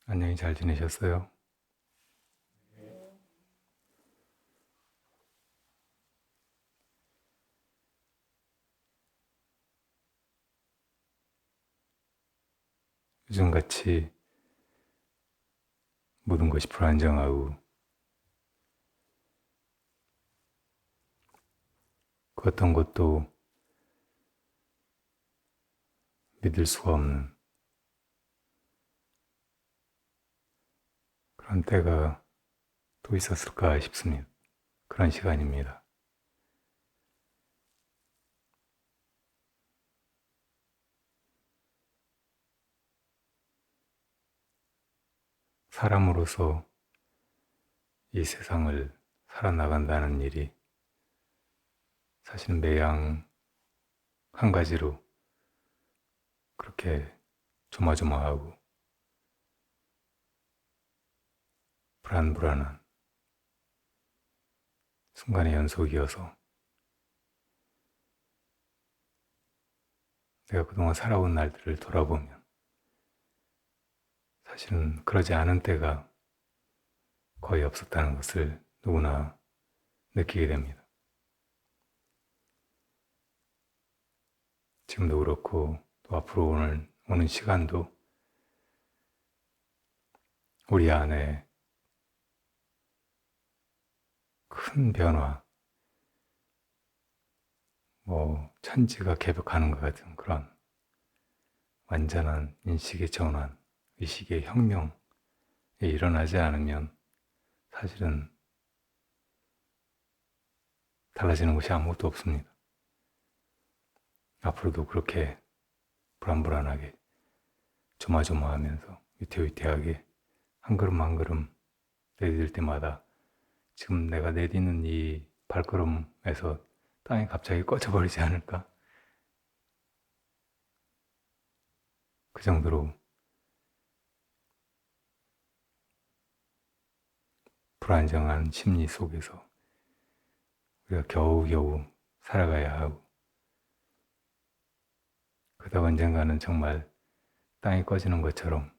안녕히 잘 지내셨어요? 요즘같이 모든 것이 불안정하고 그 어떤 것도 믿을 수가 없는 그런 때가 또 있었을까 싶습니다. 그런 시간입니다. 사람으로서 이 세상을 살아나간다는 일이 사실은 매양 한 가지로 그렇게 조마조마하고 불안불안한 순간의 연속이어서 내가 그동안 살아온 날들을 돌아보면 사실은 그러지 않은 때가 거의 없었다는 것을 누구나 느끼게 됩니다. 지금도 그렇고 또 앞으로 오는 시간도 우리 안에 큰 변화, 천지가 개벽하는 것 같은 그런 완전한 인식의 전환, 의식의 혁명이 일어나지 않으면 사실은 달라지는 것이 아무것도 없습니다. 앞으로도 그렇게 불안불안하게 조마조마하면서 위태위태하게 한 걸음 한 걸음 내디딜 때마다 지금 내가 내딛는 이 발걸음에서 땅이 갑자기 꺼져버리지 않을까? 그 정도로 불안정한 심리 속에서 우리가 겨우겨우 살아가야 하고 그러다 언젠가는 정말 땅이 꺼지는 것처럼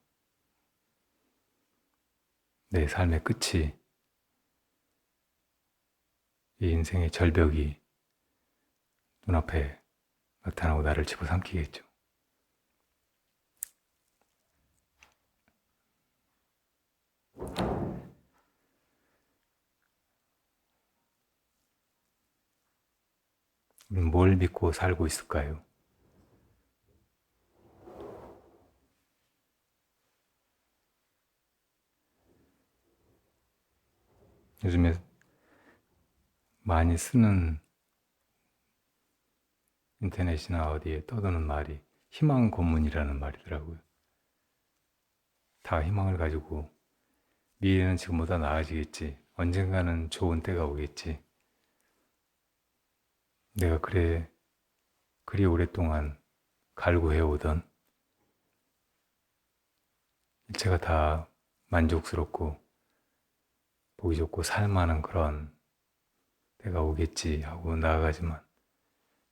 내 삶의 끝이 이 인생의 절벽이 눈앞에 나타나고 나를 집어삼키겠죠. 우리는 뭘 믿고 살고 있을까요? 요즘에 많이 쓰는 인터넷이나 어디에 떠도는 말이 희망 고문이라는 말이더라고요. 다 희망을 가지고 미래는 지금보다 나아지겠지. 언젠가는 좋은 때가 오겠지. 내가 그리 오랫동안 갈구해오던 일체가 다 만족스럽고 보기 좋고 살만한 그런 때가 오겠지 하고 나아가지만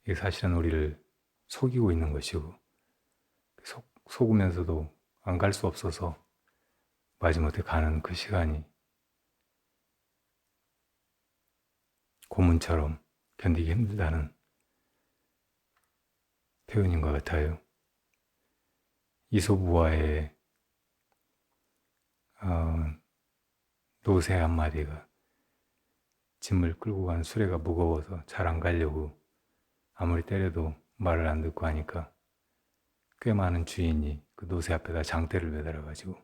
이게 사실은 우리를 속이고 있는 것이고 속으면서도 안 갈 수 없어서 마지못해 가는 그 시간이 고문처럼 견디기 힘들다는 표현인 것 같아요. 이솝우화의 노새 한 마리가 짐을 끌고 간 수레가 무거워서 잘 안 가려고 아무리 때려도 말을 안 듣고 하니까 꽤 많은 주인이 그 노새 앞에다 장대를 매달아가지고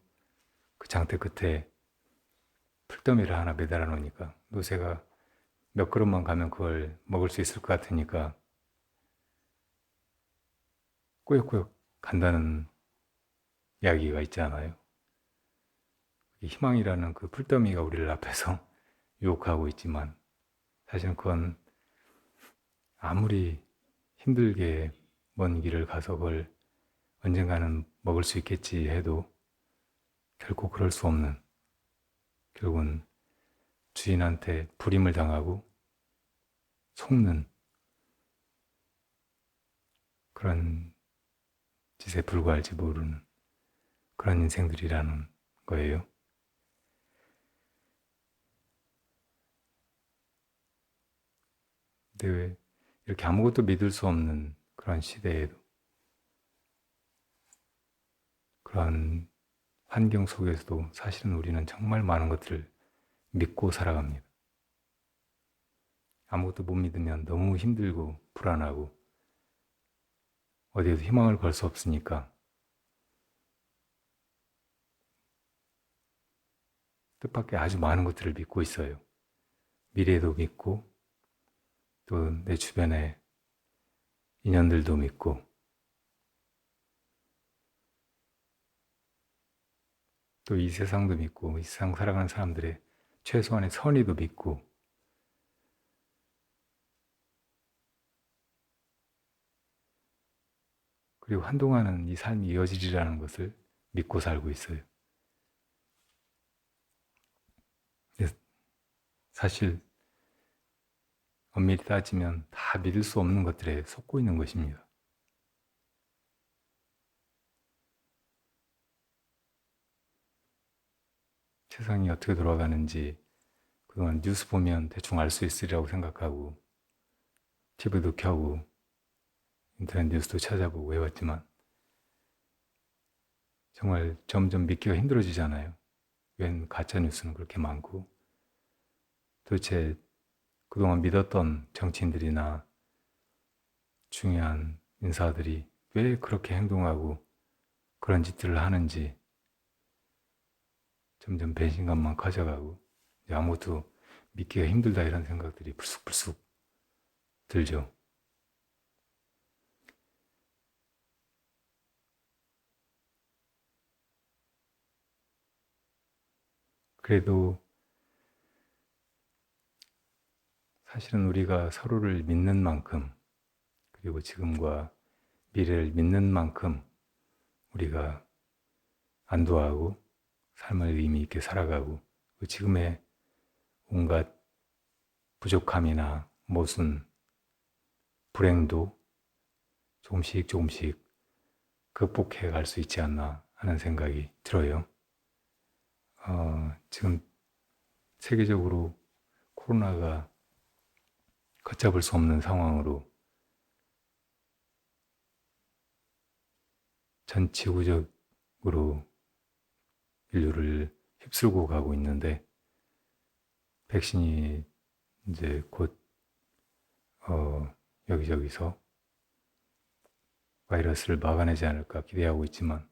그 장대 끝에 풀더미를 하나 매달아 놓으니까 노새가 몇 걸음만 가면 그걸 먹을 수 있을 것 같으니까 꾸역꾸역 간다는 이야기가 있잖아요. 희망이라는 그 풀더미가 우리를 앞에서 유혹하고 있지만 사실은 그건 아무리 힘들게 먼 길을 가서 그걸 언젠가는 먹을 수 있겠지 해도 결코 그럴 수 없는, 결국은 주인한테 불임을 당하고 속는 그런 짓에 불과할지 모르는 그런 인생들이라는 거예요. 근데 왜 이렇게 아무것도 믿을 수 없는 그런 시대에도 그런 환경 속에서도 사실은 우리는 정말 많은 것들을 믿고 살아갑니다. 아무것도 못 믿으면 너무 힘들고 불안하고 어디에도 희망을 걸 수 없으니까 뜻밖의 아주 많은 것들을 믿고 있어요. 미래도 믿고 또 내 주변의 인연들도 믿고 또 이 세상도 믿고 이 세상 살아가는 사람들의 최소한의 선의도 믿고 그리고 한동안은 이 삶이 이어지리라는 것을 믿고 살고 있어요. 사실 엄밀히 따지면 다 믿을 수 없는 것들에 속고 있는 것입니다. 세상이 어떻게 돌아가는지 그동안 뉴스 보면 대충 알 수 있으리라고 생각하고 TV도 켜고 인터넷 뉴스도 찾아보고 해왔지만 정말 점점 믿기가 힘들어지잖아요. 웬 가짜 뉴스는 그렇게 많고 도대체 그동안 믿었던 정치인들이나 중요한 인사들이 왜 그렇게 행동하고 그런 짓들을 하는지 점점 배신감만 커져가고 아무것도 믿기가 힘들다 이런 생각들이 불쑥불쑥 들죠. 그래도 사실은 우리가 서로를 믿는 만큼 그리고 지금과 미래를 믿는 만큼 우리가 안도하고 삶을 의미 있게 살아가고 지금의 온갖 부족함이나 모순, 불행도 조금씩 극복해 갈 수 있지 않나 하는 생각이 들어요. 지금 세계적으로 코로나가 걷잡을 수 없는 상황으로 전 지구적으로 인류를 휩쓸고 가고 있는데 백신이 이제 곧 여기저기서 바이러스를 막아내지 않을까 기대하고 있지만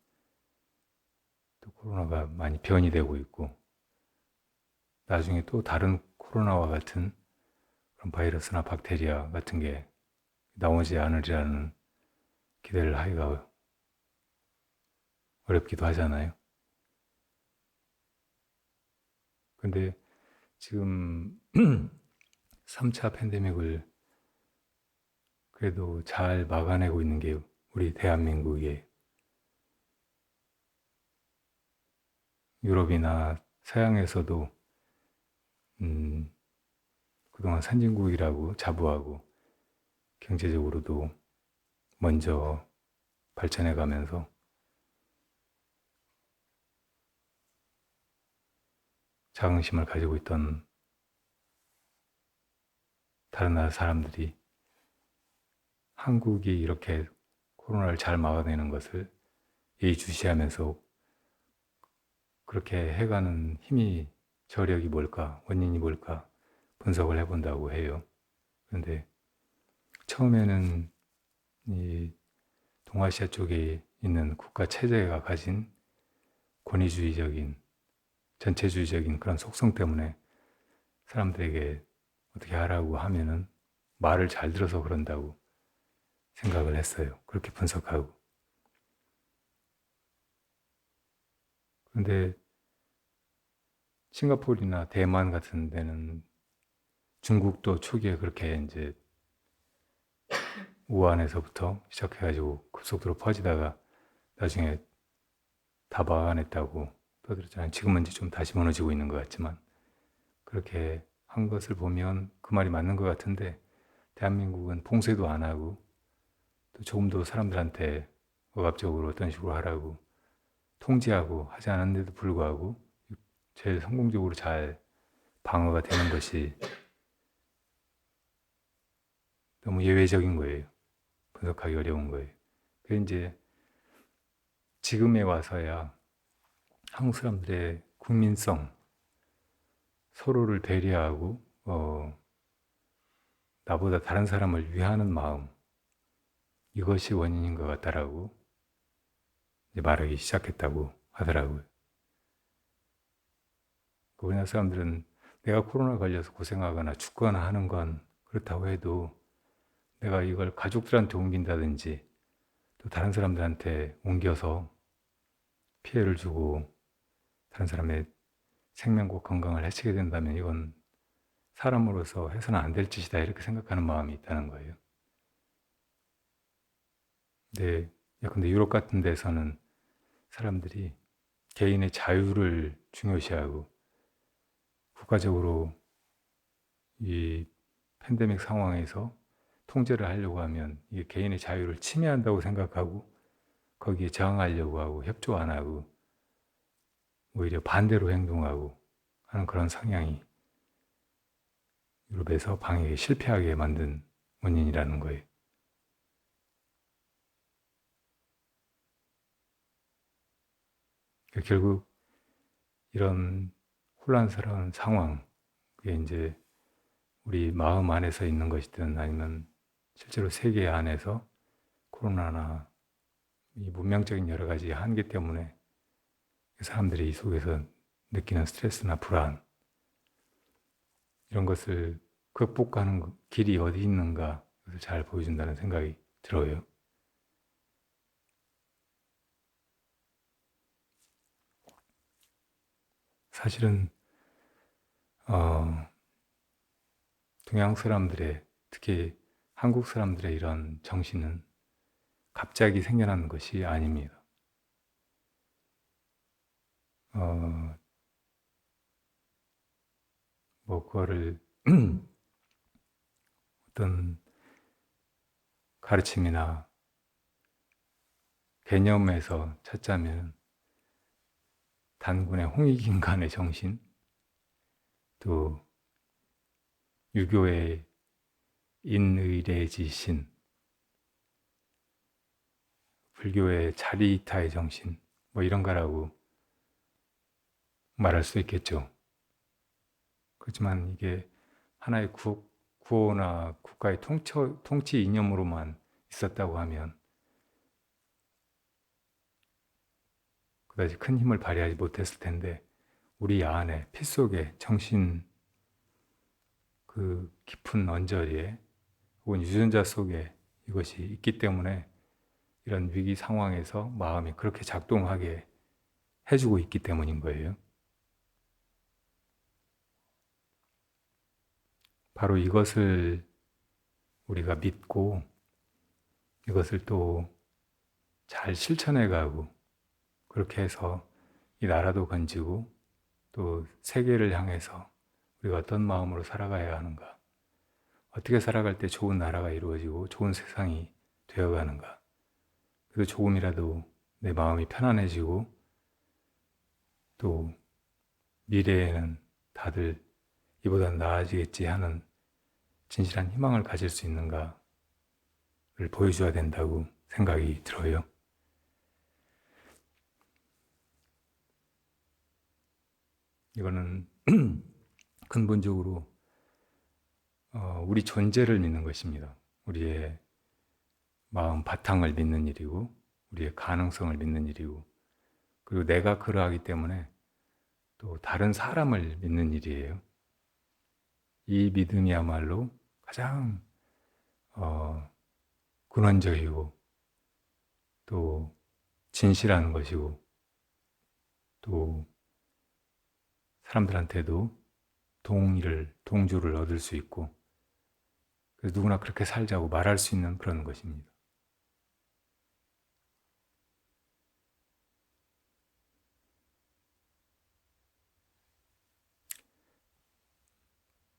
또 코로나가 많이 변이 되고 있고 나중에 또 다른 코로나와 같은 그런 바이러스나 박테리아 같은 게 나오지 않으리라는 기대를 하기가 어렵기도 하잖아요. 근데 지금 3차 팬데믹을 그래도 잘 막아내고 있는 게 우리 대한민국이에요. 유럽이나 서양에서도 그동안 선진국이라고 자부하고 경제적으로도 먼저 발전해 가면서 자긍심을 가지고 있던 다른 나라 사람들이 한국이 이렇게 코로나를 잘 막아내는 것을 예의주시하면서 그렇게 해가는 힘이 저력이 뭘까, 원인이 뭘까 분석을 해본다고 해요. 그런데 처음에는 이 동아시아 쪽에 있는 국가 체제가 가진 권위주의적인, 전체주의적인 그런 속성 때문에 사람들에게 어떻게 하라고 하면은 말을 잘 들어서 그런다고 생각을 했어요. 그렇게 분석하고. 그런데 싱가포르나 대만 같은 데는 중국도 초기에 그렇게 이제 우한에서부터 시작해가지고 급속도로 퍼지다가 나중에 다 막아냈다고 떠들었잖아요. 지금은 이제 좀 다시 무너지고 있는 것 같지만 그렇게 한 것을 보면 그 말이 맞는 것 같은데 대한민국은 봉쇄도 안 하고 또 조금 더 사람들한테 억압적으로 어떤 식으로 하라고 통제하고 하지 않았는데도 불구하고 제일 성공적으로 잘 방어가 되는 것이 너무 예외적인 거예요. 분석하기 어려운 거예요. 그게 이제 지금에 와서야 한국 사람들의 국민성, 서로를 배려하고 나보다 다른 사람을 위하는 마음, 이것이 원인인 것 같다라고 이제 말하기 시작했다고 하더라고요. 우리나라 사람들은 내가 코로나 걸려서 고생하거나 죽거나 하는 건 그렇다고 해도 내가 이걸 가족들한테 옮긴다든지 또 다른 사람들한테 옮겨서 피해를 주고 다른 사람의 생명과 건강을 해치게 된다면 이건 사람으로서 해서는 안 될 짓이다 이렇게 생각하는 마음이 있다는 거예요. 근데 유럽 같은 데서는 사람들이 개인의 자유를 중요시하고 국가적으로 이 팬데믹 상황에서 통제를 하려고 하면 이게 개인의 자유를 침해한다고 생각하고 거기에 저항하려고 하고 협조 안 하고 오히려 반대로 행동하고 하는 그런 성향이 유럽에서 방역에 실패하게 만든 원인이라는 거예요. 결국 이런 혼란스러운 상황, 그게 이제 우리 마음 안에서 있는 것이든 아니면 실제로 세계 안에서 코로나나 이 문명적인 여러 가지 한계 때문에 사람들이 이 속에서 느끼는 스트레스나 불안 이런 것을 극복하는 길이 어디 있는가 그것을 잘 보여준다는 생각이 들어요. 사실은 동양 사람들의 특히 한국 사람들의 이런 정신은 갑자기 생겨난 것이 아닙니다. 그거를 어떤 가르침이나 개념에서 찾자면 단군의 홍익인간의 정신, 또 유교의 인의례지신, 불교의 자리이타의 정신, 이런 거라고 말할 수 있겠죠. 그렇지만 이게 하나의 구호나 국가의 통치 이념으로만 있었다고 하면 그다지 큰 힘을 발휘하지 못했을 텐데 우리 안에 피 속에 정신 그 깊은 언저리에 혹은 유전자 속에 이것이 있기 때문에 이런 위기 상황에서 마음이 그렇게 작동하게 해주고 있기 때문인 거예요. 바로 이것을 우리가 믿고 이것을 또 잘 실천해 가고 그렇게 해서 이 나라도 건지고 또 세계를 향해서 우리가 어떤 마음으로 살아가야 하는가, 어떻게 살아갈 때 좋은 나라가 이루어지고 좋은 세상이 되어가는가, 그래서 조금이라도 내 마음이 편안해지고 또 미래에는 다들 이보다 나아지겠지 하는 진실한 희망을 가질 수 있는가를 보여줘야 된다고 생각이 들어요. 이거는 근본적으로 우리 존재를 믿는 것입니다. 우리의 마음 바탕을 믿는 일이고 우리의 가능성을 믿는 일이고 그리고 내가 그러하기 때문에 또 다른 사람을 믿는 일이에요. 이 믿음이야말로 가장 근원적이고 또 진실한 것이고 또 사람들한테도 동주를 얻을 수 있고 그래서 누구나 그렇게 살자고 말할 수 있는 그런 것입니다.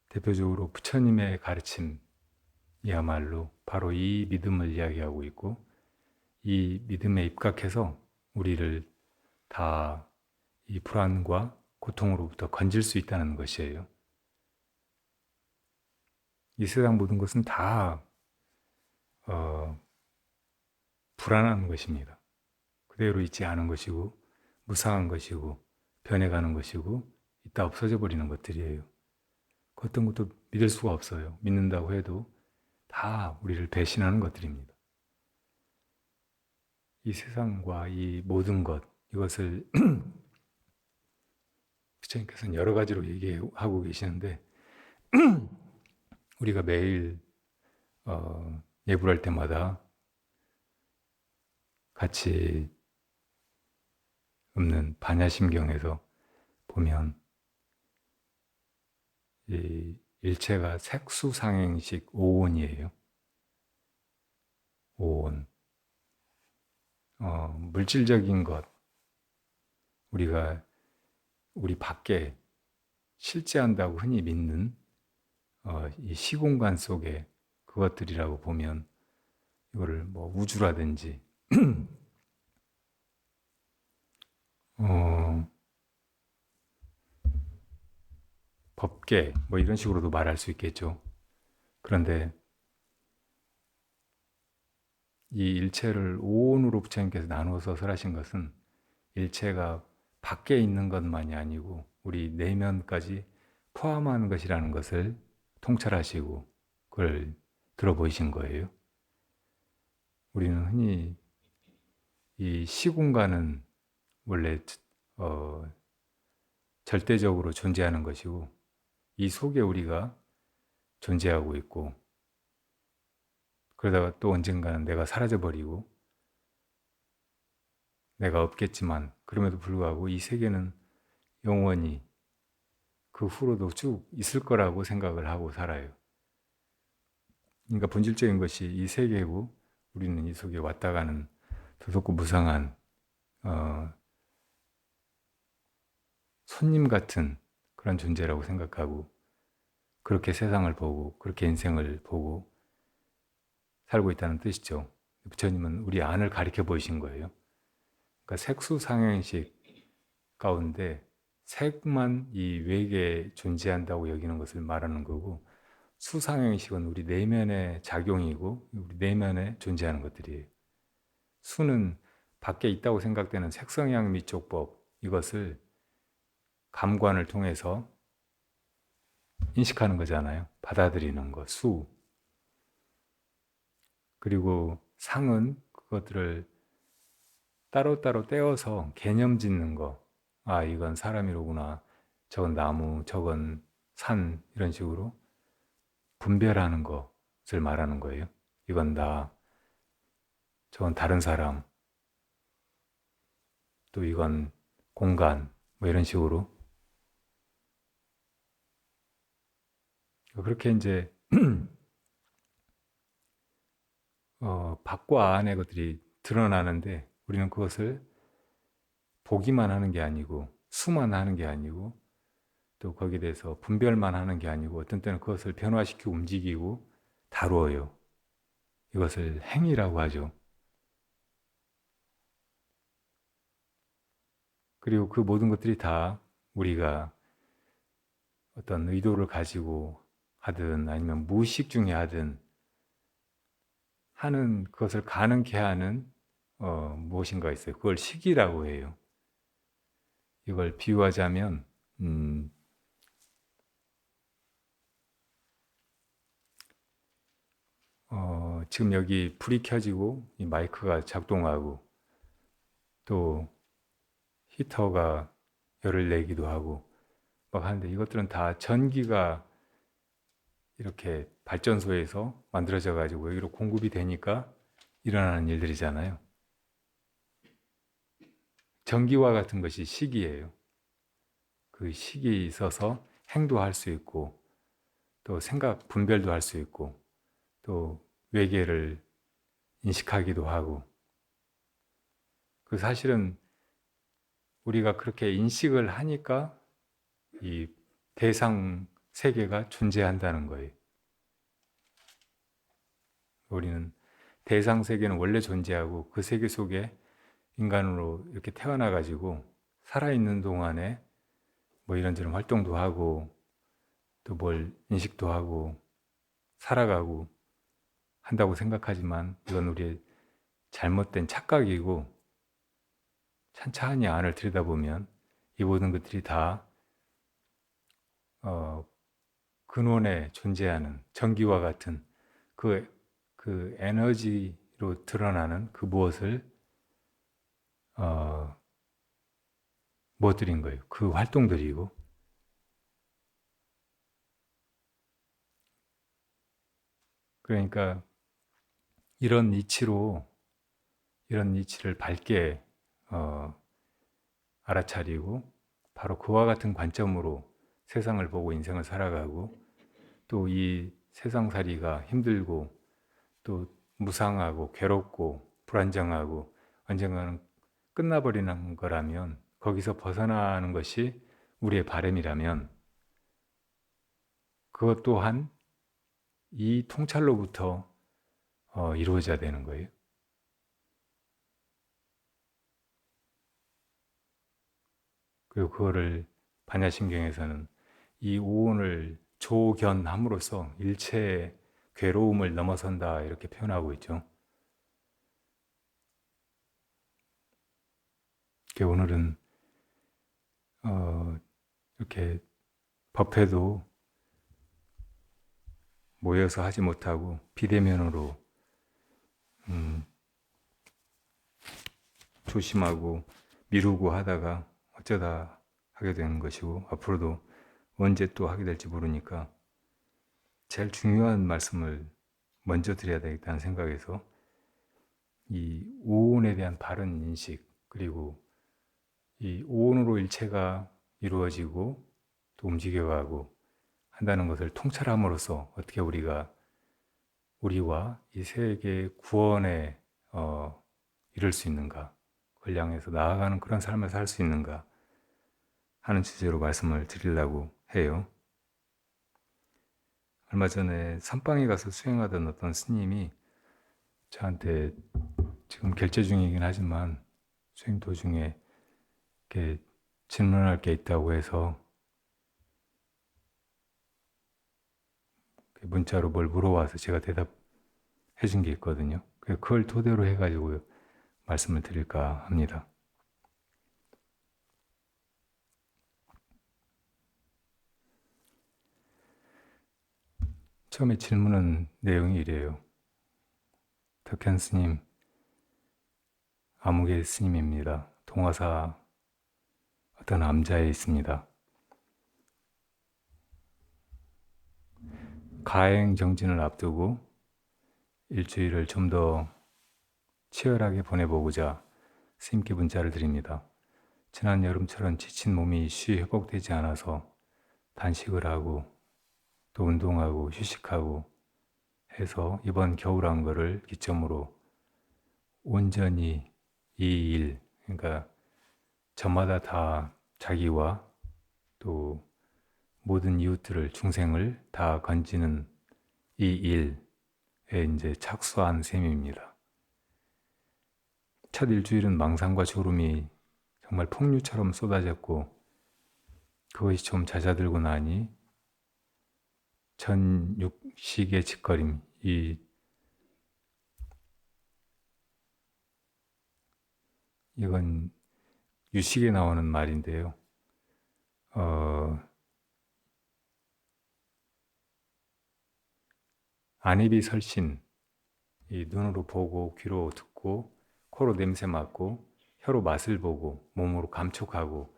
대표적으로 부처님의 가르침이야말로 바로 이 믿음을 이야기하고 있고 이 믿음에 입각해서 우리를 다 이 불안과 고통으로부터 건질 수 있다는 것이에요. 이 세상 모든 것은 다 불안한 것입니다. 그대로 있지 않은 것이고 무상한 것이고 변해가는 것이고 있다 없어져 버리는 것들이에요. 그 어떤 것도 믿을 수가 없어요. 믿는다고 해도 다 우리를 배신하는 것들입니다. 이 세상과 이 모든 것, 이것을 부처님께서는 여러 가지로 얘기하고 계시는데 우리가 매일 예불할 때마다 같이 읊는 반야심경에서 보면 이 일체가 색수상행식 오온이에요. 오온. 물질적인 것, 우리가 우리 밖에 실제한다고 흔히 믿는 이 시공간 속에 그것들이라고 보면 이거를 뭐 우주라든지 법계 뭐 이런 식으로도 말할 수 있겠죠. 그런데 이 일체를 오온으로 부처님께서 나누어서 설하신 것은 일체가 밖에 있는 것만이 아니고 우리 내면까지 포함하는 것이라는 것을 통찰하시고 그걸 들어보이신 거예요. 우리는 흔히 이 시공간은 원래 절대적으로 존재하는 것이고 이 속에 우리가 존재하고 있고 그러다가 또 언젠가는 내가 사라져버리고 내가 없겠지만 그럼에도 불구하고 이 세계는 영원히 그 후로도 쭉 있을 거라고 생각을 하고 살아요. 그러니까 본질적인 것이 이 세계고 우리는 이 속에 왔다 가는 도둑고 무상한 손님 같은 그런 존재라고 생각하고 그렇게 세상을 보고 그렇게 인생을 보고 살고 있다는 뜻이죠. 부처님은 우리 안을 가리켜 보이신 거예요. 그러니까 색수상행식 가운데 색만 이 외계에 존재한다고 여기는 것을 말하는 거고 수상행식은 우리 내면의 작용이고 우리 내면에 존재하는 것들이에요. 수는 밖에 있다고 생각되는 색성향 미촉법 이것을 감관을 통해서 인식하는 거잖아요. 받아들이는 거, 수. 그리고 상은 그것들을 따로따로 떼어서 개념 짓는 거. 아, 이건 사람이로구나. 저건 나무, 저건 산, 이런 식으로 분별하는 것을 말하는 거예요. 이건 나, 저건 다른 사람, 또 이건 공간, 뭐 이런 식으로. 그렇게 이제, 밖과 안의 것들이 드러나는데 우리는 그것을 보기만 하는 게 아니고, 수만 하는 게 아니고, 또 거기에 대해서 분별만 하는 게 아니고, 어떤 때는 그것을 변화시키고 움직이고 다루어요. 이것을 행위라고 하죠. 그리고 그 모든 것들이 다 우리가 어떤 의도를 가지고 하든 아니면 무의식 중에 하든 하는 그것을 가능케 하는 무엇인가 있어요. 그걸 식이라고 해요. 이걸 비유하자면 지금 여기 불이 켜지고 이 마이크가 작동하고 또 히터가 열을 내기도 하고 막 하는데 이것들은 다 전기가 이렇게 발전소에서 만들어져 가지고 여기로 공급이 되니까 일어나는 일들이잖아요. 전기와 같은 것이 식이에요. 그 식이 있어서 행동할 수 있고 또 생각 분별도 할 수 있고 또 외계를 인식하기도 하고 그 사실은 우리가 그렇게 인식을 하니까 이 대상 세계가 존재한다는 거예요. 우리는 대상 세계는 원래 존재하고 그 세계 속에 인간으로 이렇게 태어나 가지고 살아있는 동안에 뭐 이런저런 활동도 하고 또 뭘 인식도 하고 살아가고 한다고 생각하지만 이건 우리의 잘못된 착각이고, 찬찬히 안을 들여다보면 이 모든 것들이 다 근원에 존재하는 전기와 같은 그 에너지로 드러나는 그 무엇들인 거예요. 그 활동들이고, 그러니까 이런 이치를 밝게 어, 알아차리고 바로 그와 같은 관점으로 세상을 보고 인생을 살아가고, 또 이 세상살이가 힘들고 또 무상하고 괴롭고 불안정하고 언젠가는 끝나버리는 거라면, 거기서 벗어나는 것이 우리의 바람이라면, 그것 또한 이 통찰로부터 이루어져야 되는 거예요. 그리고 그거를 반야심경에서는 이 오온을 조견함으로써 일체의 괴로움을 넘어선다 이렇게 표현하고 있죠. 오늘은 이렇게 법회도 모여서 하지 못하고 비대면으로 조심하고 미루고 하다가 어쩌다 하게 되는 것이고, 앞으로도 언제 또 하게 될지 모르니까 제일 중요한 말씀을 먼저 드려야 되겠다는 생각에서 이 오온에 대한 바른 인식, 그리고 이 오온으로 일체가 이루어지고 또 움직여가고 한다는 것을 통찰함으로써 어떻게 우리와 이 세계의 구원에 이룰 수 있는가, 그걸 향해서 나아가는 그런 삶을 살 수 있는가 하는 주제로 말씀을 드리려고 해요. 얼마 전에 선방에 가서 수행하던 어떤 스님이 저한테, 지금 결제 중이긴 하지만 수행 도중에 이렇게 질문할 게 있다고 해서 문자로 뭘 물어와서 제가 대답해 준 게 있거든요. 그걸 토대로 해가지고 말씀을 드릴까 합니다. 처음에 질문은 내용이 이래요. 덕현 스님, 아무개 스님입니다. 동화사 어떤 암자에 있습니다. 가행 정진을 앞두고 일주일을 좀 더 치열하게 보내보고자 스님께 문자를 드립니다. 지난 여름처럼 지친 몸이 쉬 회복되지 않아서 단식을 하고 또 운동하고 휴식하고 해서 이번 겨울한거를 기점으로 온전히 이 일, 그러니까 저마다 다 자기와 또 모든 이웃들을, 중생을 다 건지는 이 일에 이제 착수한 셈입니다. 첫 일주일은 망상과 졸음이 정말 폭류처럼 쏟아졌고, 그것이 좀 잦아들고 나니 전 육식의 짓거림, 이건 유식에 나오는 말인데요. 안입이 설신, 이 눈으로 보고 귀로 듣고 코로 냄새 맡고 혀로 맛을 보고 몸으로 감촉하고,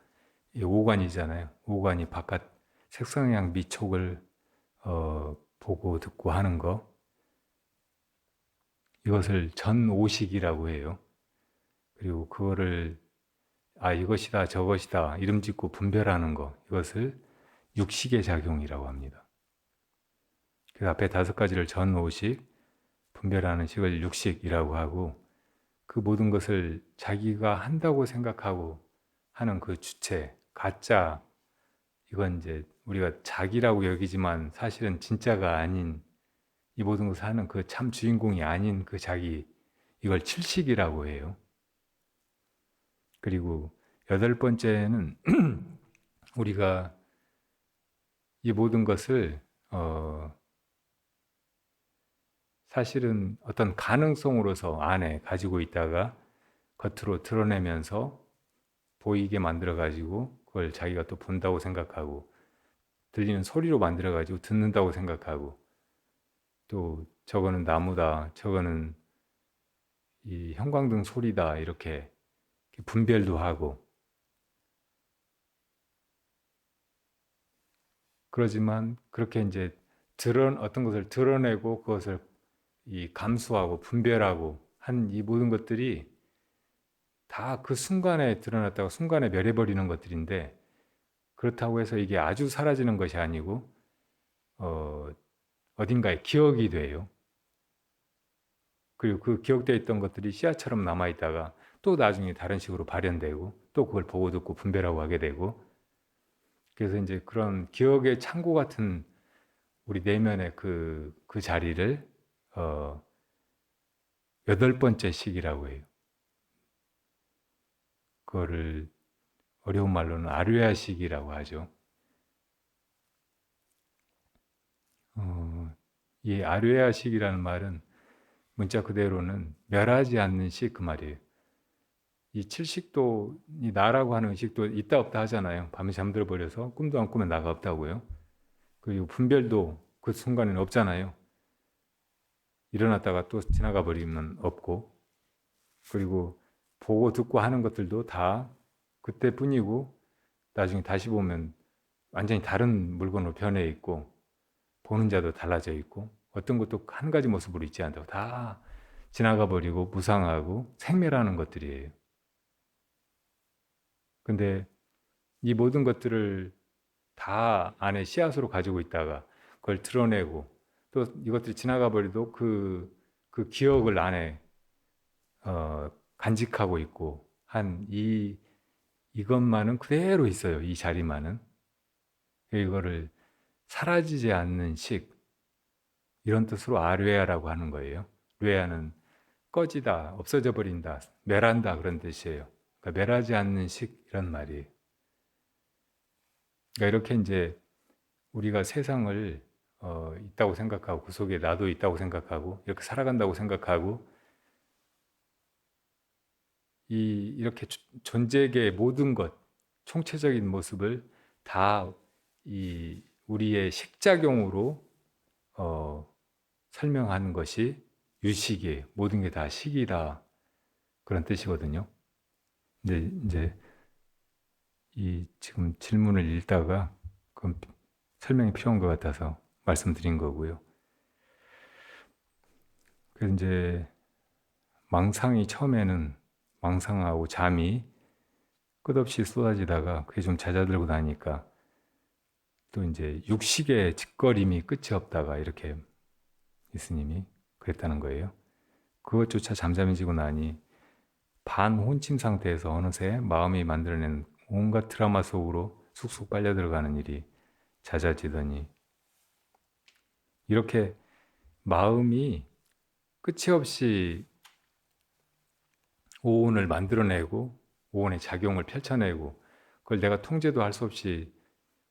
이 오관이잖아요. 오관이 바깥 색성향 미촉을 보고 듣고 하는 거, 이것을 전오식이라고 해요. 그리고 그거를 이것이다 저것이다 이름 짓고 분별하는 거, 이것을 육식의 작용이라고 합니다. 그 앞에 5가지를 전오식, 분별하는 식을 육식이라고 하고, 그 모든 것을 자기가 한다고 생각하고 하는 그 주체, 가짜, 이건 이제 우리가 자기라고 여기지만 사실은 진짜가 아닌, 이 모든 것을 하는 그 참 주인공이 아닌 그 자기, 이걸 칠식이라고 해요. 그리고 여덟 번째는 우리가 이 모든 것을 사실은 어떤 가능성으로서 안에 가지고 있다가 겉으로 드러내면서 보이게 만들어 가지고 그걸 자기가 또 본다고 생각하고, 들리는 소리로 만들어 가지고 듣는다고 생각하고, 또 저거는 나무다, 저거는 이 형광등 소리다, 이렇게 분별도 하고. 그러지만 그렇게 이제 어떤 것을 드러내고 그것을 이 감수하고 분별하고 한 이 모든 것들이 다 그 순간에 드러났다가 순간에 멸해버리는 것들인데, 그렇다고 해서 이게 아주 사라지는 것이 아니고 어딘가에 기억이 돼요. 그리고 그 기억되어 있던 것들이 씨앗처럼 남아있다가 또 나중에 다른 식으로 발현되고, 또 그걸 보고 듣고 분별하고 하게 되고. 그래서 이제 그런 기억의 창고 같은 우리 내면의 그 자리를 여덟 번째 식이라고 해요. 그거를 어려운 말로는 아류야 식이라고 하죠. 이 아류야 식이라는 말은 문자 그대로는 멸하지 않는 식, 그 말이에요. 이 칠식도, 이 나라고 하는 의식도 있다 없다 하잖아요. 밤에 잠들어 버려서 꿈도 안 꾸면 나가 없다고요. 그리고 분별도 그 순간에는 없잖아요. 일어났다가 또 지나가 버리면 없고, 그리고 보고 듣고 하는 것들도 다 그때뿐이고, 나중에 다시 보면 완전히 다른 물건으로 변해 있고, 보는 자도 달라져 있고, 어떤 것도 한 가지 모습으로 있지 않다고, 다 지나가 버리고 무상하고 생멸하는 것들이에요. 근데 이 모든 것들을 다 안에 씨앗으로 가지고 있다가 그걸 드러내고, 또 이것들이 지나가 버려도 그 기억을 안에 간직하고 있고 한 이것만은 그대로 있어요. 이 자리만은. 이거를 사라지지 않는 식, 이런 뜻으로 아뢰아라고 하는 거예요. 뢰아는 꺼지다, 없어져 버린다, 멸한다, 그런 뜻이에요. 그러니까 멸하지 않는 식, 이런 말이에요. 그러니까 이렇게 이제 우리가 세상을 있다고 생각하고, 그 속에 나도 있다고 생각하고, 이렇게 살아간다고 생각하고, 이렇게 존재계의 모든 것, 총체적인 모습을 다 우리의 식작용으로 설명하는 것이 유식이에요. 모든 게 다 식이다, 그런 뜻이거든요. 근데 이제 이 지금 질문을 읽다가 그건 설명이 필요한 것 같아서 말씀드린 거고요. 그래서 이제 망상이 처음에는, 망상하고 잠이 끝없이 쏟아지다가 그게 좀 잦아들고 나니까 또 이제 육식의 짓거림이 끝이 없다가, 이렇게 예수님이 그랬다는 거예요. 그것조차 잠잠해지고 나니 반혼침 상태에서 어느새 마음이 만들어낸 온갖 드라마 속으로 쑥쑥 빨려 들어가는 일이 잦아지더니, 이렇게 마음이 끝이 없이 오온을 만들어내고 오온의 작용을 펼쳐내고, 그걸 내가 통제도 할 수 없이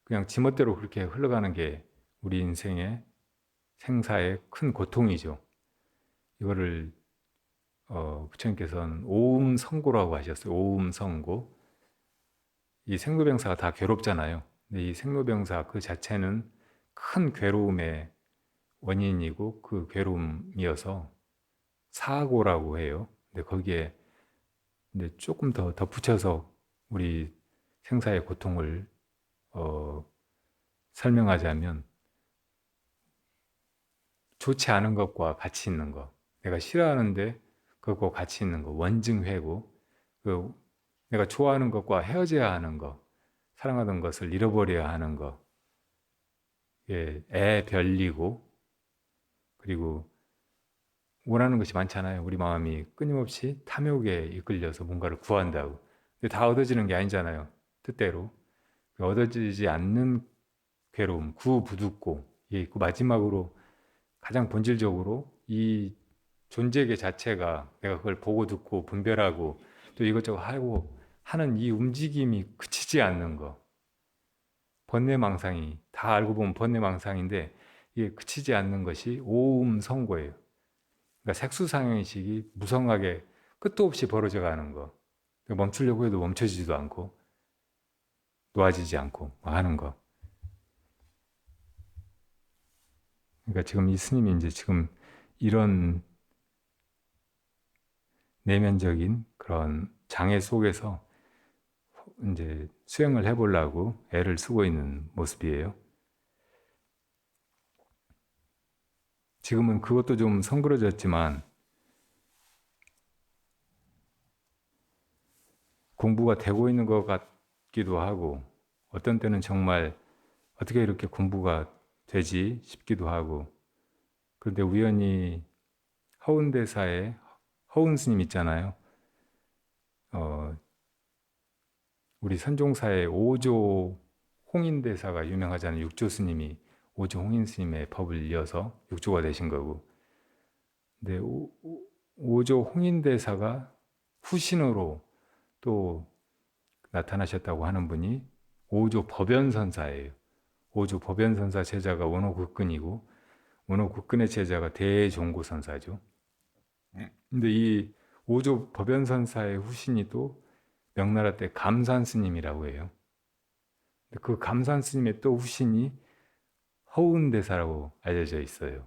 그냥 지멋대로 그렇게 흘러가는 게 우리 인생의 생사의 큰 고통이죠. 이거를 부처님께서는 오음성고라고 하셨어요. 오음성고. 이 생로병사가 다 괴롭잖아요. 근데 이 생로병사 그 자체는 큰 괴로움의 원인이고, 그 괴로움이어서 사고라고 해요. 근데 거기에 근데 조금 더 덧붙여서 우리 생사의 고통을 설명하자면, 좋지 않은 것과 같이 있는 것, 내가 싫어하는데 그것과 같이 있는 것, 원증회고, 그 내가 좋아하는 것과 헤어져야 하는 것, 사랑하던 것을 잃어버려야 하는 것, 예, 애 별리고, 그리고 원하는 것이 많잖아요. 우리 마음이 끊임없이 탐욕에 이끌려서 뭔가를 구한다고. 근데 다 얻어지는 게 아니잖아요. 뜻대로. 얻어지지 않는 괴로움, 구부득고, 예, 있고, 마지막으로 가장 본질적으로 이 존재계 자체가 내가 그걸 보고 듣고 분별하고 또 이것저것 하고 하는 이 움직임이 그치지 않는 거. 번뇌망상이, 다 알고 보면 번뇌망상인데 이게 그치지 않는 것이 오음성고예요. 그러니까 색수상행식이 무성하게 끝도 없이 벌어져 가는 거. 멈추려고 해도 멈춰지지도 않고 놓아지지 않고 하는 거. 그러니까 지금 이 스님이 이제 지금 이런 내면적인 그런 장애 속에서 이제 수행을 해보려고 애를 쓰고 있는 모습이에요. 지금은 그것도 좀 성그러졌지만 공부가 되고 있는 것 같기도 하고 어떤 때는 정말 어떻게 이렇게 공부가 되지 싶기도 하고 그런데 우연히 허운대사에 허운 스님 있잖아요. 우리 선종사의 오조 홍인대사가 유명하잖아요. 육조 스님이 오조 홍인 스님의 법을 이어서 육조가 되신 거고. 근데 오조 홍인대사가 후신으로 또 나타나셨다고 하는 분이 오조 법연선사예요. 오조 법연선사 제자가 원호국근이고 원호국근의 제자가 대종고선사죠. 근데 이 오조 법연선사의 후신이 또 명나라 때 감산 스님이라고 해요. 그 감산 스님의 또 후신이 허운대사라고 알려져 있어요.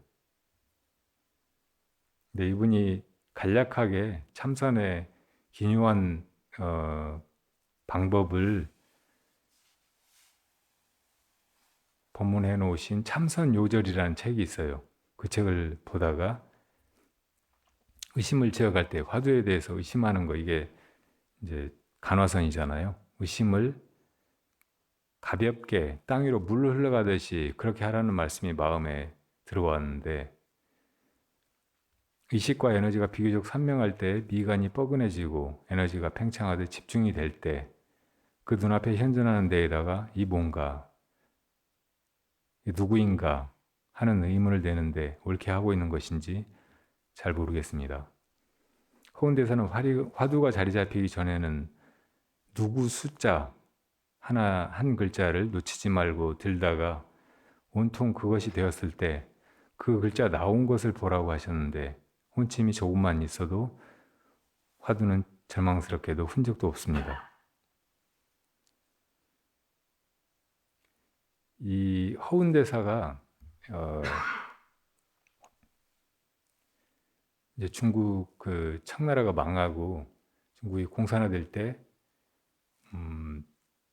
근데 이분이 간략하게 참선의 기묘한 방법을 법문해 놓으신 참선요절이라는 책이 있어요. 그 책을 보다가 의심을 지어갈 때 화두에 대해서 의심하는 거 이게 이제 간화선이잖아요. 의심을 가볍게 땅 위로 물 흘러가듯이 그렇게 하라는 말씀이 마음에 들어왔는데 의식과 에너지가 비교적 선명할 때 미간이 뻐근해지고 에너지가 팽창하듯 집중이 될 때 그 눈앞에 현존하는 데에다가 이 뭔가, 이 누구인가 하는 의문을 내는데 옳게 하고 있는 것인지 잘 모르겠습니다. 허운대사는 화두가 자리 잡히기 전에는 누구 숫자 하나 한 글자를 놓치지 말고 들다가 온통 그것이 되었을 때 그 글자 나온 것을 보라고 하셨는데 혼침이 조금만 있어도 화두는 절망스럽게도 흔적도 없습니다. 이 허운대사가 이제 중국 그 청나라가 망하고 중국이 공산화될 때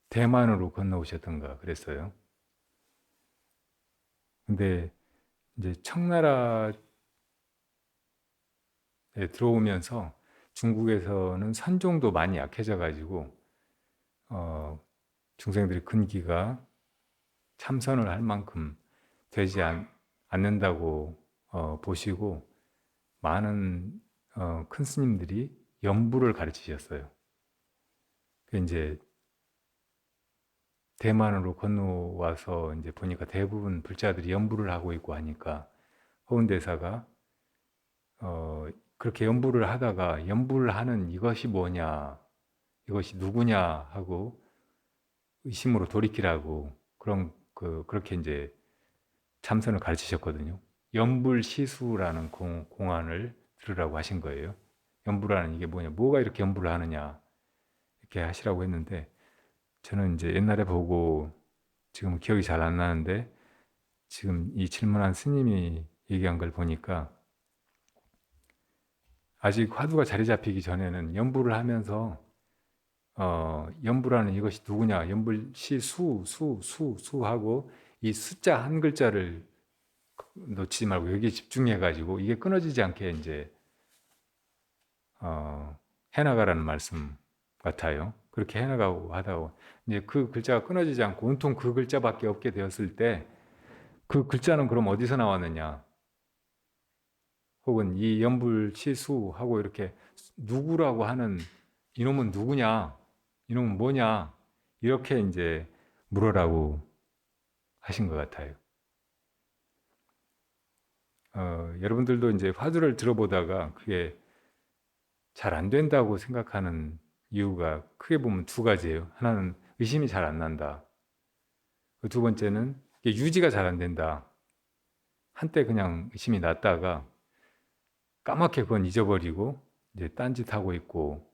대만으로 건너오셨던가 그랬어요. 근데 이제 청나라에 들어오면서 중국에서는 선종도 많이 약해져 가지고 중생들의 근기가 참선을 할 만큼 되지 않는다고 보시고 많은 큰 스님들이 연부를 가르치셨어요. 이제 대만으로 건너와서 이제 보니까 대부분 불자들이 연부를 하고 있고 하니까 허운대사가 그렇게 연부를 하다가 연부를 하는 이것이 뭐냐, 이것이 누구냐 하고 의심으로 돌이키라고 그렇게 이제 참선을 가르치셨거든요. 연불시수라는 공안을 들으라고 하신 거예요. 연부라는 이게 뭐냐, 뭐가 이렇게 연부를 하느냐 이렇게 하시라고 했는데 저는 이제 옛날에 보고 지금 기억이 잘 안 나는데 지금 이 질문한 스님이 얘기한 걸 보니까 아직 화두가 자리 잡히기 전에는 연부를 하면서 연부라는 이것이 누구냐, 연불시 수하고 이 숫자 한 글자를 놓치지 말고 여기에 집중해가지고 이게 끊어지지 않게 이제 해나가라는 말씀 같아요. 그렇게 해나가고 하다가 이제 그 글자가 끊어지지 않고 온통 그 글자밖에 없게 되었을 때 그 글자는 그럼 어디서 나왔느냐? 혹은 이 연불시수하고 이렇게 누구라고 하는 이놈은 누구냐? 이놈은 뭐냐? 이렇게 이제 물으라고 하신 것 같아요. 여러분들도 이제 화두를 들어보다가 그게 잘 안 된다고 생각하는 이유가 크게 보면 두 가지예요. 하나는 의심이 잘 안 난다. 두 번째는 이게 유지가 잘 안 된다. 한때 그냥 의심이 났다가 까맣게 그건 잊어버리고 이제 딴짓하고 있고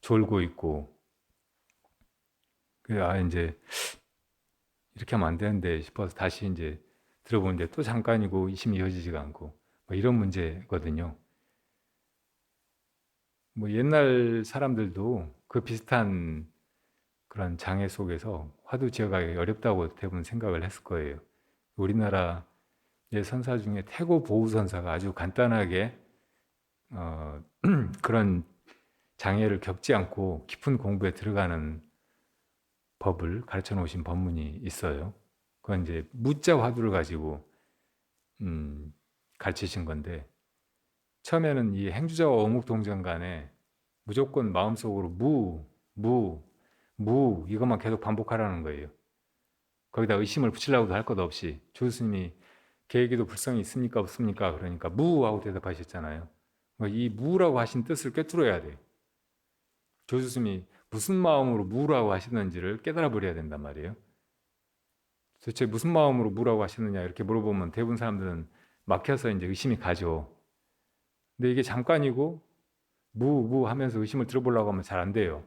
졸고 있고 그래 이제 이렇게 하면 안 되는데 싶어서 다시 이제 들어보는데 또 잠깐이고 의심이 이어지지가 않고 뭐 이런 문제거든요. 뭐 옛날 사람들도 그 비슷한 그런 장애 속에서 화두 지어가기 어렵다고 대부분 생각을 했을 거예요. 우리나라 선사 중에 태고 보우선사가 아주 간단하게 그런 장애를 겪지 않고 깊은 공부에 들어가는 법을 가르쳐 놓으신 법문이 있어요. 그건 이제 무자 화두를 가지고 가르치신 건데 처음에는 이 행주자와 어묵동정 간에 무조건 마음속으로 무 이것만 계속 반복하라는 거예요. 거기다 의심을 붙이려고도 할 것 없이 조스님이 계획에도 불성이 있습니까 없습니까? 그러니까 무하고 대답하셨잖아요. 이 무라고 하신 뜻을 꿰뚫어야 돼요. 조스님이 무슨 마음으로 무라고 하시는지를 깨달아 버려야 된단 말이에요. 도대체 무슨 마음으로 무라고 하시느냐 이렇게 물어보면 대부분 사람들은 막혀서 이제 의심이 가죠. 근데 이게 잠깐이고 무 하면서 의심을 들어보려고 하면 잘 안 돼요.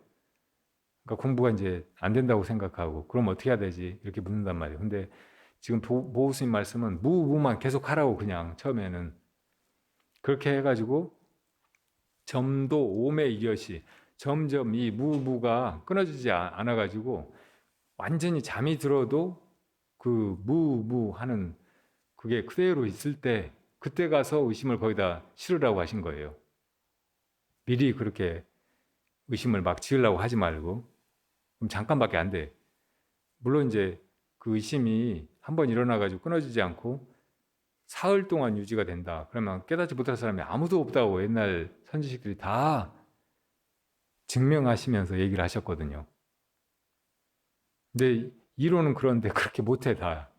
그러니까 공부가 이제 안 된다고 생각하고 그럼 어떻게 해야 되지? 이렇게 묻는단 말이에요. 근데 지금 보호스님 말씀은 무만 계속 하라고 그냥 처음에는 그렇게 해가지고 점도 오매 이것이 점점 이 무가 끊어지지 않아가지고 완전히 잠이 들어도 그 무 하는 그게 그대로 있을 때 그때 가서 의심을 거기다 실으라고 하신 거예요. 미리 그렇게 의심을 막 지으려고 하지 말고 그럼 잠깐밖에 안 돼. 물론 이제 그 의심이 한번 일어나가지고 끊어지지 않고 사흘 동안 유지가 된다. 그러면 깨닫지 못할 사람이 아무도 없다고 옛날 선지식들이 다 증명하시면서 얘기를 하셨거든요. 근데 이론은 그런데 그렇게 못해 다.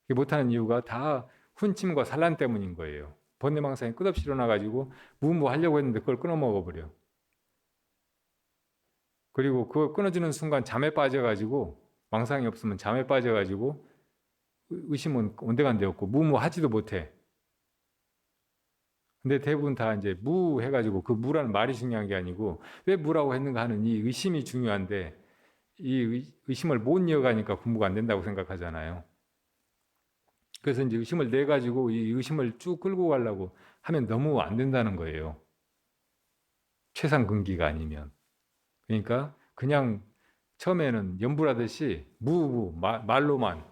못하는 이유가 다 훈침과 산란 때문인 거예요. 번뇌망상이 끝없이 일어나가지고 무하려고 했는데 그걸 끊어먹어버려. 그리고 그거 끊어지는 순간 잠에 빠져가지고 망상이 없으면 잠에 빠져가지고 의심은 온데간데 없고 무하지도 못해. 근데 대부분 다 이제 무 해가지고 그 무라는 말이 중요한 게 아니고 왜 무라고 했는가 하는 이 의심이 중요한데 이 의심을 못 이어가니까 공부가 안 된다고 생각하잖아요. 그래서 이제 의심을 내 가지고 이 의심을 쭉 끌고 가려고 하면 너무 안 된다는 거예요. 최상근기가 아니면. 그러니까 그냥 처음에는 연불하듯이 말로만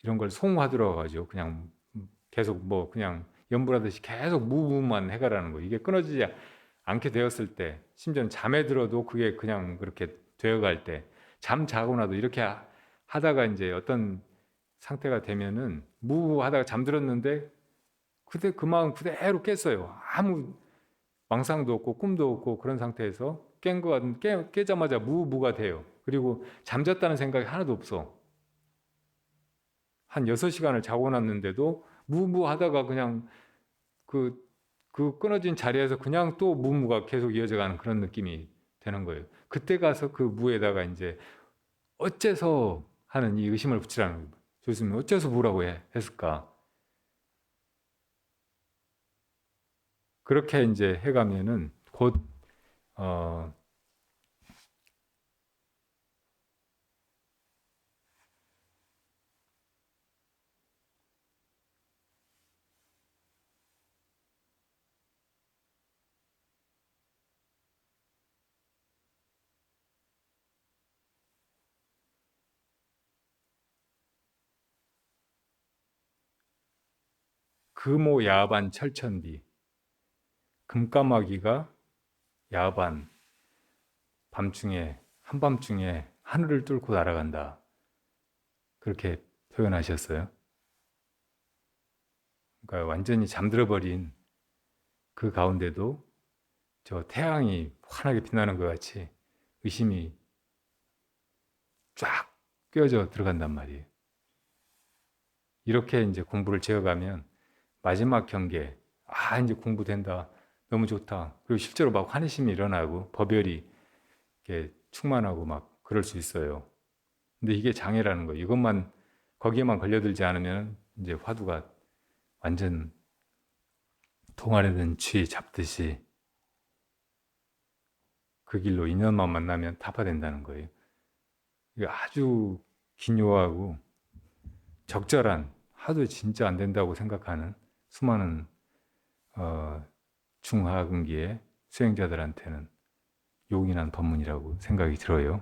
이런 걸 송화들어 가지고 그냥 계속 뭐 그냥 연불하듯이 계속 무만 해가라는 거예요. 이게 끊어지지 않게 되었을 때, 심지어는 잠에 들어도 그게 그냥 그렇게 되어갈 때, 잠 자고 나도 이렇게 하다가 이제 어떤 상태가 되면은 무하다가 잠들었는데 그때 그 마음 그대로 깼어요. 아무 망상도 없고 꿈도 없고 그런 상태에서 깨자마자 무가 돼요. 그리고 잠잤다는 생각이 하나도 없어. 한 6시간을 자고 났는데도 무하다가 그냥 그 끊어진 자리에서 그냥 또 무가 계속 이어져가는 그런 느낌이 되는 거예요. 그때 가서 그 무에다가 이제 어째서 하는 이 의심을 붙이라는 거예요. 교수님 어째서 무라고 했을까? 그렇게 이제 해가면은 곧 금오 야반 철천비 금까마귀가 야반 밤중에 한밤중에 하늘을 뚫고 날아간다. 그렇게 표현하셨어요. 그러니까 완전히 잠들어 버린 그 가운데도 저 태양이 환하게 빛나는 것 같이 의심이 쫙 꿰어져 들어간단 말이에요. 이렇게 이제 공부를 지어가면 마지막 경계, 이제 공부된다. 너무 좋다. 그리고 실제로 막 환희심이 일어나고 법열이 이렇게 충만하고 막 그럴 수 있어요. 근데 이게 장애라는 거예요. 이것만 거기에만 걸려들지 않으면 이제 화두가 완전 동아리에 든 쥐 잡듯이 그 길로 인연만 만나면 타파된다는 거예요. 이게 아주 기묘하고 적절한, 하도 진짜 안 된다고 생각하는 수많은 중하근기의 수행자들한테는 용인한 법문이라고 생각이 들어요.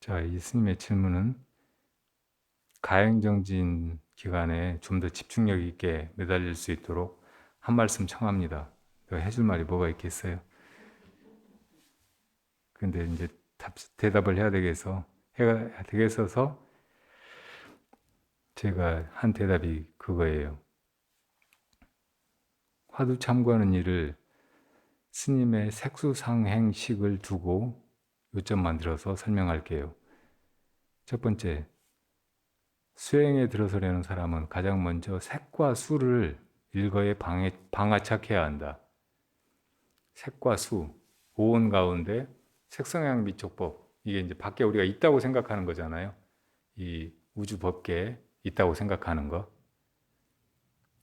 자, 이 스님의 질문은 가행정진 기간에 좀 더 집중력 있게 매달릴 수 있도록 한 말씀 청합니다. 해줄 말이 뭐가 있겠어요? 근데 이제 대답을 해야 되겠어서 제가 한 대답이 그거예요. 화두 참고하는 일을 스님의 색수상행식을 두고 요점 만들어서 설명할게요. 첫 번째, 수행에 들어서려는 사람은 가장 먼저 색과 수를 일거에 방아착해야 한다. 색과 수, 오온 가운데 색성향 미촉법, 이게 이제 밖에 우리가 있다고 생각하는 거잖아요. 이 우주 법계에 있다고 생각하는 거.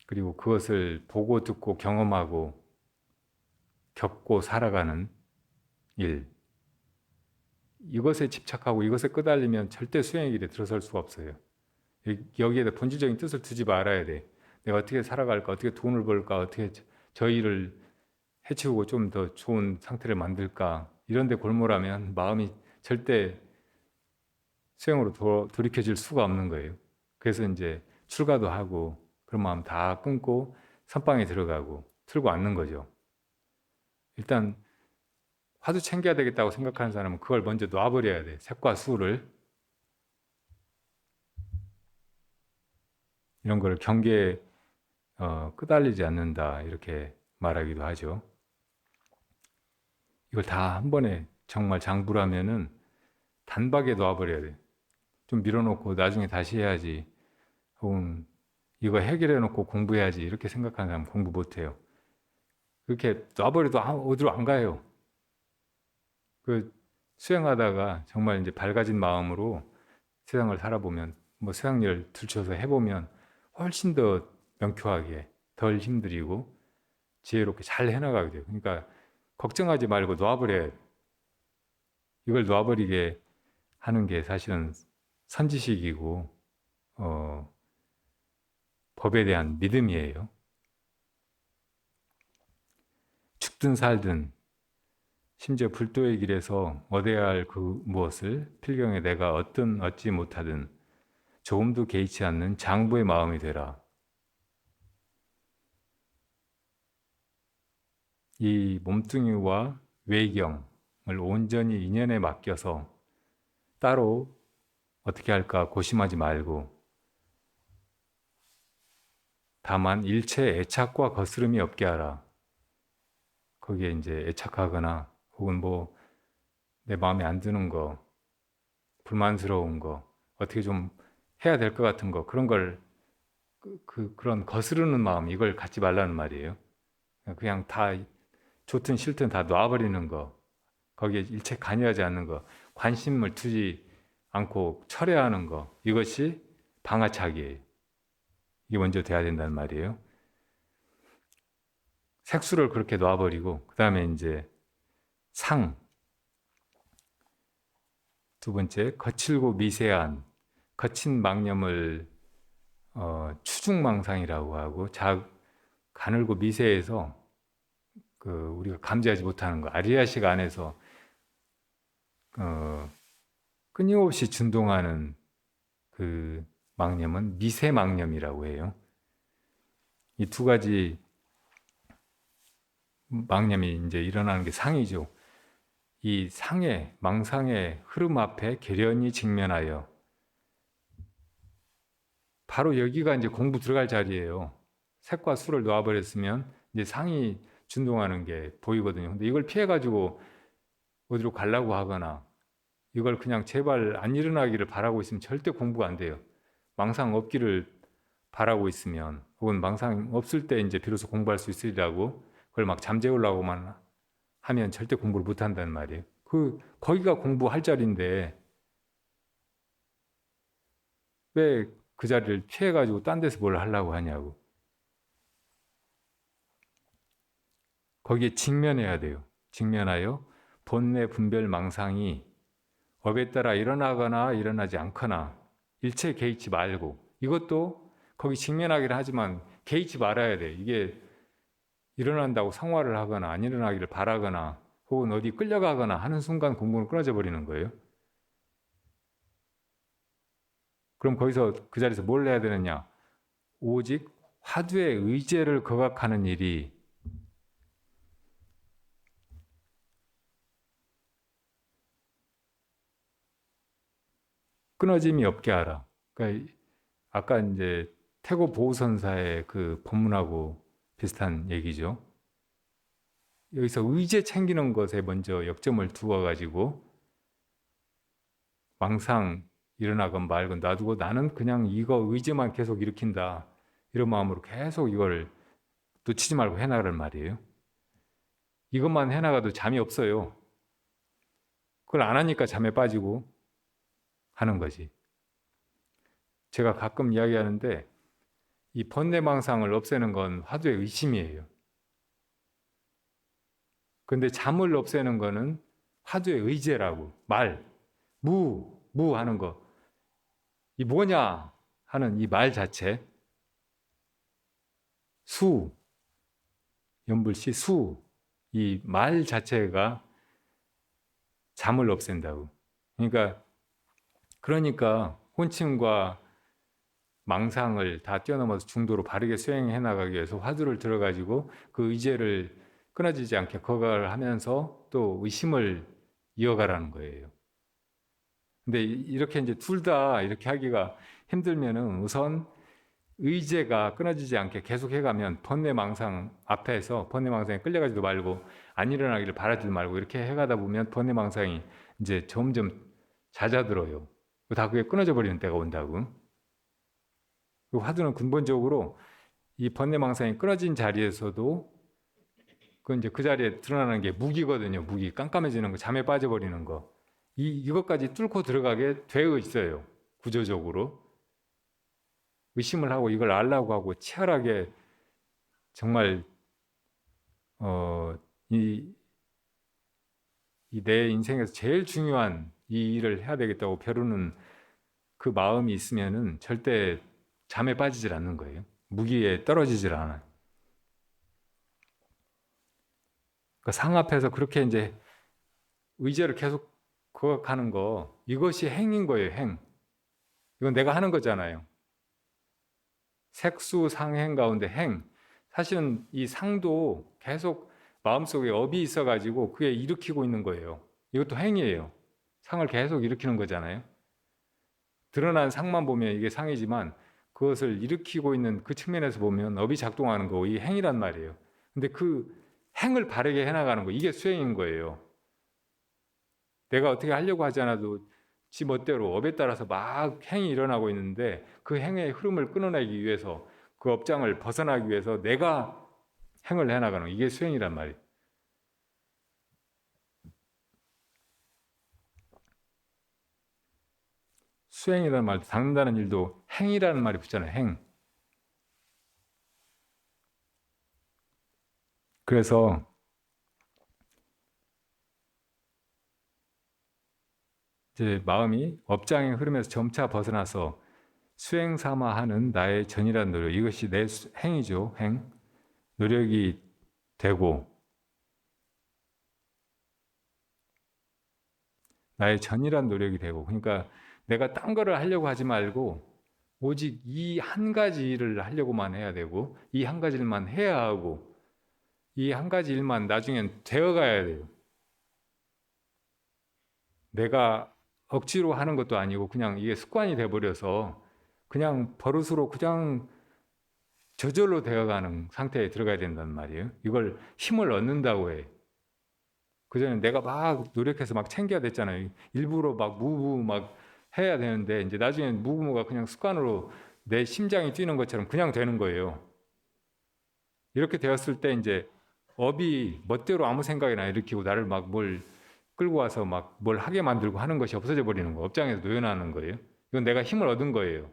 그리고 그것을 보고 듣고 경험하고 겪고 살아가는 일. 이것에 집착하고 이것에 끄달리면 절대 수행의 길에 들어설 수가 없어요. 여기에다 본질적인 뜻을 두지 말아야 돼. 내가 어떻게 살아갈까, 어떻게 돈을 벌까, 어떻게 저 일을 해치우고 좀 더 좋은 상태를 만들까, 이런 데 골몰하면 마음이 절대 수행으로 돌이켜질 수가 없는 거예요. 그래서 이제 출가도 하고 그런 마음 다 끊고 선방에 들어가고 틀고 앉는 거죠. 일단 화두 챙겨야 되겠다고 생각하는 사람은 그걸 먼저 놔버려야 돼. 색과 수를. 이런 걸 경계에 끄달리지 않는다 이렇게 말하기도 하죠. 이걸 다 한 번에 정말 장부라면은 단박에 놔버려야 돼. 좀 밀어놓고 나중에 다시 해야지. 혹은 이거 해결해놓고 공부해야지 이렇게 생각하는 사람 공부 못해요. 그렇게 놔버려도 어디로 안 가요. 그 수행하다가 정말 이제 밝아진 마음으로 세상을 살아보면 뭐 세상 일 들춰서 해보면 훨씬 더 명쾌하게 덜 힘들이고 지혜롭게 잘 해나가게 돼요. 그러니까 걱정하지 말고 놔버려야 돼요. 이걸 놔버리게 하는 게 사실은 선지식이고 법에 대한 믿음이에요. 죽든 살든 심지어 불도의 길에서 얻어야 할 그 무엇을 필경에 내가 얻지 못하든 조금도 개의치 않는 장부의 마음이 되라. 이 몸뚱이와 외경을 온전히 인연에 맡겨서 따로 어떻게 할까 고심하지 말고 다만 일체 애착과 거스름이 없게 하라. 거기에 이제 애착하거나 혹은 뭐 내 마음에 안 드는 거, 불만스러운 거, 어떻게 좀 해야 될 것 같은 거 그런 걸 그런 거스르는 마음 이걸 갖지 말라는 말이에요. 그냥 다 좋든 싫든 다 놔버리는 거, 거기에 일체 관여하지 않는 거, 관심을 두지 않고 철회하는 거, 이것이 방아착이에요. 이게 먼저 돼야 된다는 말이에요. 색수를 그렇게 놔버리고 그 다음에 이제 상, 두 번째 거칠고 미세한 거친 망념을 추중망상이라고 하고 가늘고 미세해서 그 우리가 감지하지 못하는 거 아리아식 안에서 끊임없이 진동하는 그 망념은 미세망념이라고 해요. 이 두 가지 망념이 이제 일어나는 게 상이죠. 이 망상의 흐름 앞에 계련히 직면하여 바로 여기가 이제 공부 들어갈 자리예요. 색과 수를 놓아버렸으면 이제 상이 진동하는 게 보이거든요. 근데 이걸 피해가지고 어디로 가려고 하거나 이걸 그냥 제발 안 일어나기를 바라고 있으면 절대 공부가 안 돼요. 망상 없기를 바라고 있으면, 혹은 망상 없을 때 이제 비로소 공부할 수 있으리라고 그걸 막 잠재우려고만 하면 절대 공부를 못 한다는 말이에요. 거기가 공부할 자리인데 왜 그 자리를 피해가지고 딴 데서 뭘 하려고 하냐고. 거기에 직면해야 돼요. 직면하여 본래 분별 망상이 업에 따라 일어나거나 일어나지 않거나 일체 개의치 말고, 이것도 거기 직면하기를 하지만 개의치 말아야 돼. 이게 일어난다고 성화를 하거나 안 일어나기를 바라거나 혹은 어디 끌려가거나 하는 순간 공부는 끊어져 버리는 거예요. 그럼 거기서 그 자리에서 뭘 해야 되느냐? 오직 화두의 의제를 거각하는 일이 끊어짐이 없게 하라. 그러니까 아까 이제 태고 보호선사의 그 법문하고 비슷한 얘기죠. 여기서 의제 챙기는 것에 먼저 역점을 두어 가지고 망상 일어나건 말건 놔두고 나는 그냥 이거 의제만 계속 일으킨다, 이런 마음으로 계속 이걸 놓치지 말고 해나가란 말이에요. 이것만 해나가도 잠이 없어요. 그걸 안 하니까 잠에 빠지고 하는 거지. 제가 가끔 이야기하는데 이 번뇌망상을 없애는 건 화두의 의심이에요. 근데 잠을 없애는 거는 화두의 의제라고. 무 하는 거. 이 뭐냐 하는 이 말 자체. 수, 연불시 수. 이 말 자체가 잠을 없앤다고. 그러니까 혼침과 망상을 다 뛰어넘어서 중도로 바르게 수행해 나가기 위해서 화두를 들어가지고 그 의제를 끊어지지 않게 거각을 하면서 또 의심을 이어가라는 거예요. 근데 이렇게 이제 둘 다 이렇게 하기가 힘들면은 우선 의제가 끊어지지 않게 계속 해가면 번뇌망상 앞에서 번뇌망상에 끌려가지도 말고 안 일어나기를 바라지도 말고 이렇게 해가다 보면 번뇌망상이 이제 점점 잦아들어요. 다 그게 끊어져 버리는 때가 온다고. 그 화두는 근본적으로 이 번뇌망상이 끊어진 자리에서도 그 이제 그 자리에 드러나는 게 무기거든요. 무기, 깜깜해지는 거, 잠에 빠져버리는 거. 이것까지 뚫고 들어가게 되어 있어요. 구조적으로. 의심을 하고 이걸 알라고 하고 치열하게 정말 어, 이 내 인생에서 제일 중요한 이 일을 해야 되겠다고 벼르는 그 마음이 있으면은 절대 잠에 빠지질 않는 거예요. 무기에 떨어지질 않아요. 그러니까 상 앞에서 그렇게 이제 의제를 계속 거각하는 거, 이것이 행인 거예요. 행. 이건 내가 하는 거잖아요. 색수상행 가운데 행. 사실은 이 상도 계속 마음속에 업이 있어가지고 그게 일으키고 있는 거예요. 이것도 행이에요. 상을 계속 일으키는 거잖아요. 드러난 상만 보면 이게 상이지만 그것을 일으키고 있는 그 측면에서 보면 업이 작동하는 거, 이 행이란 말이에요. 근데 그 행을 바르게 해나가는 거, 이게 수행인 거예요. 내가 어떻게 하려고 하지 않아도 지 멋대로 업에 따라서 막 행이 일어나고 있는데 그 행의 흐름을 끊어내기 위해서, 그 업장을 벗어나기 위해서 내가 행을 해나가는 거, 이게 수행이란 말이에요. 수행이라는 말도, 닦는다는 일도 행이라는 말이 붙잖아요. 행. 그래서 이제 마음이 업장의 흐름에서 점차 벗어나서 수행 삼아 하는 나의 전이라는 노력, 이것이 내 행이죠. 행. 노력이 되고 나의 전이란 노력이 되고, 그러니까 내가 딴 거를 하려고 하지 말고 오직 이 한 가지 일을 하려고만 해야 되고, 이 한 가지 일만 해야 하고, 이 한 가지 일만 나중엔 되어가야 돼요. 내가 억지로 하는 것도 아니고 그냥 이게 습관이 돼버려서 그냥 버릇으로 그냥 저절로 되어가는 상태에 들어가야 된단 말이에요. 이걸 힘을 얻는다고 해. 그전에 내가 막 노력해서 막 챙겨야 됐잖아요. 일부러 막 무부 막 해야 되는데 이제 나중에 무부모가 그냥 습관으로 내 심장이 뛰는 것처럼 그냥 되는 거예요. 이렇게 되었을 때 이제 업이 멋대로 아무 생각이나 일으키고 나를 막 뭘 끌고 와서 막 뭘 하게 만들고 하는 것이 없어져 버리는 거예요. 업장에서 노연하는 거예요. 이건 내가 힘을 얻은 거예요.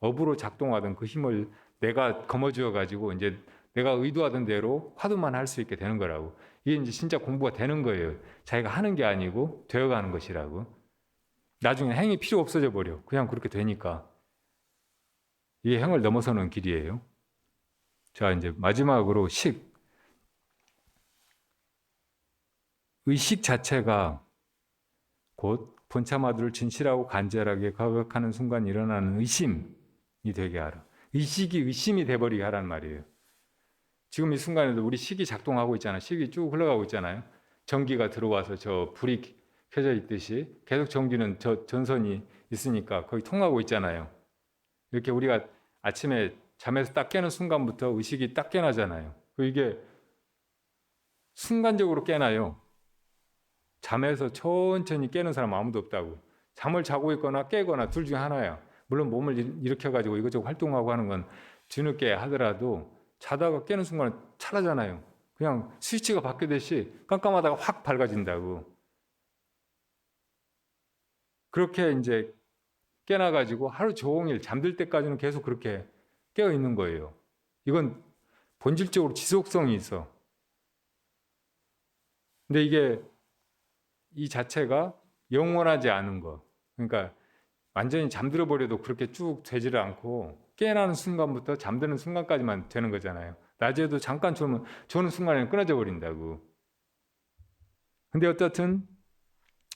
업으로 작동하던 그 힘을 내가 거머쥐어 가지고 이제 내가 의도하던 대로 화두만 할 수 있게 되는 거라고. 이게 이제 진짜 공부가 되는 거예요. 자기가 하는 게 아니고 되어가는 것이라고. 나중에 행이 필요 없어져 버려. 그냥 그렇게 되니까. 이게 행을 넘어서는 길이에요. 자, 이제 마지막으로 식. 의식 자체가 곧 본참화두를 진실하고 간절하게 거역하는 순간 일어나는 의심이 되게 하라. 의식이 의심이 돼버리게 하라는 말이에요. 지금 이 순간에도 우리 식이 작동하고 있잖아요. 식이 쭉 흘러가고 있잖아요. 전기가 들어와서 저 불이 켜져 있듯이 계속 전기는 저 전선이 있으니까 거기 통하고 있잖아요. 이렇게 우리가 아침에 잠에서 딱 깨는 순간부터 의식이 딱 깨나잖아요. 이게 순간적으로 깨나요. 잠에서 천천히 깨는 사람 아무도 없다고. 잠을 자고 있거나 깨거나 둘 중에 하나야. 물론 몸을 일으켜가지고 이것저것 활동하고 하는 건 뒤늦게 하더라도 자다가 깨는 순간 찰나잖아요. 그냥 스위치가 바뀌듯이 깜깜하다가 확 밝아진다고. 그렇게 이제 깨나가지고 하루 종일 잠들 때까지는 계속 그렇게 깨어 있는 거예요. 이건 본질적으로 지속성이 있어. 근데 이게 이 자체가 영원하지 않은 거. 그러니까 완전히 잠들어 버려도 그렇게 쭉 되지를 않고 깨어나는 순간부터 잠드는 순간까지만 되는 거잖아요. 낮에도 잠깐 조는 순간에 끊어져 버린다고. 근데 어떻든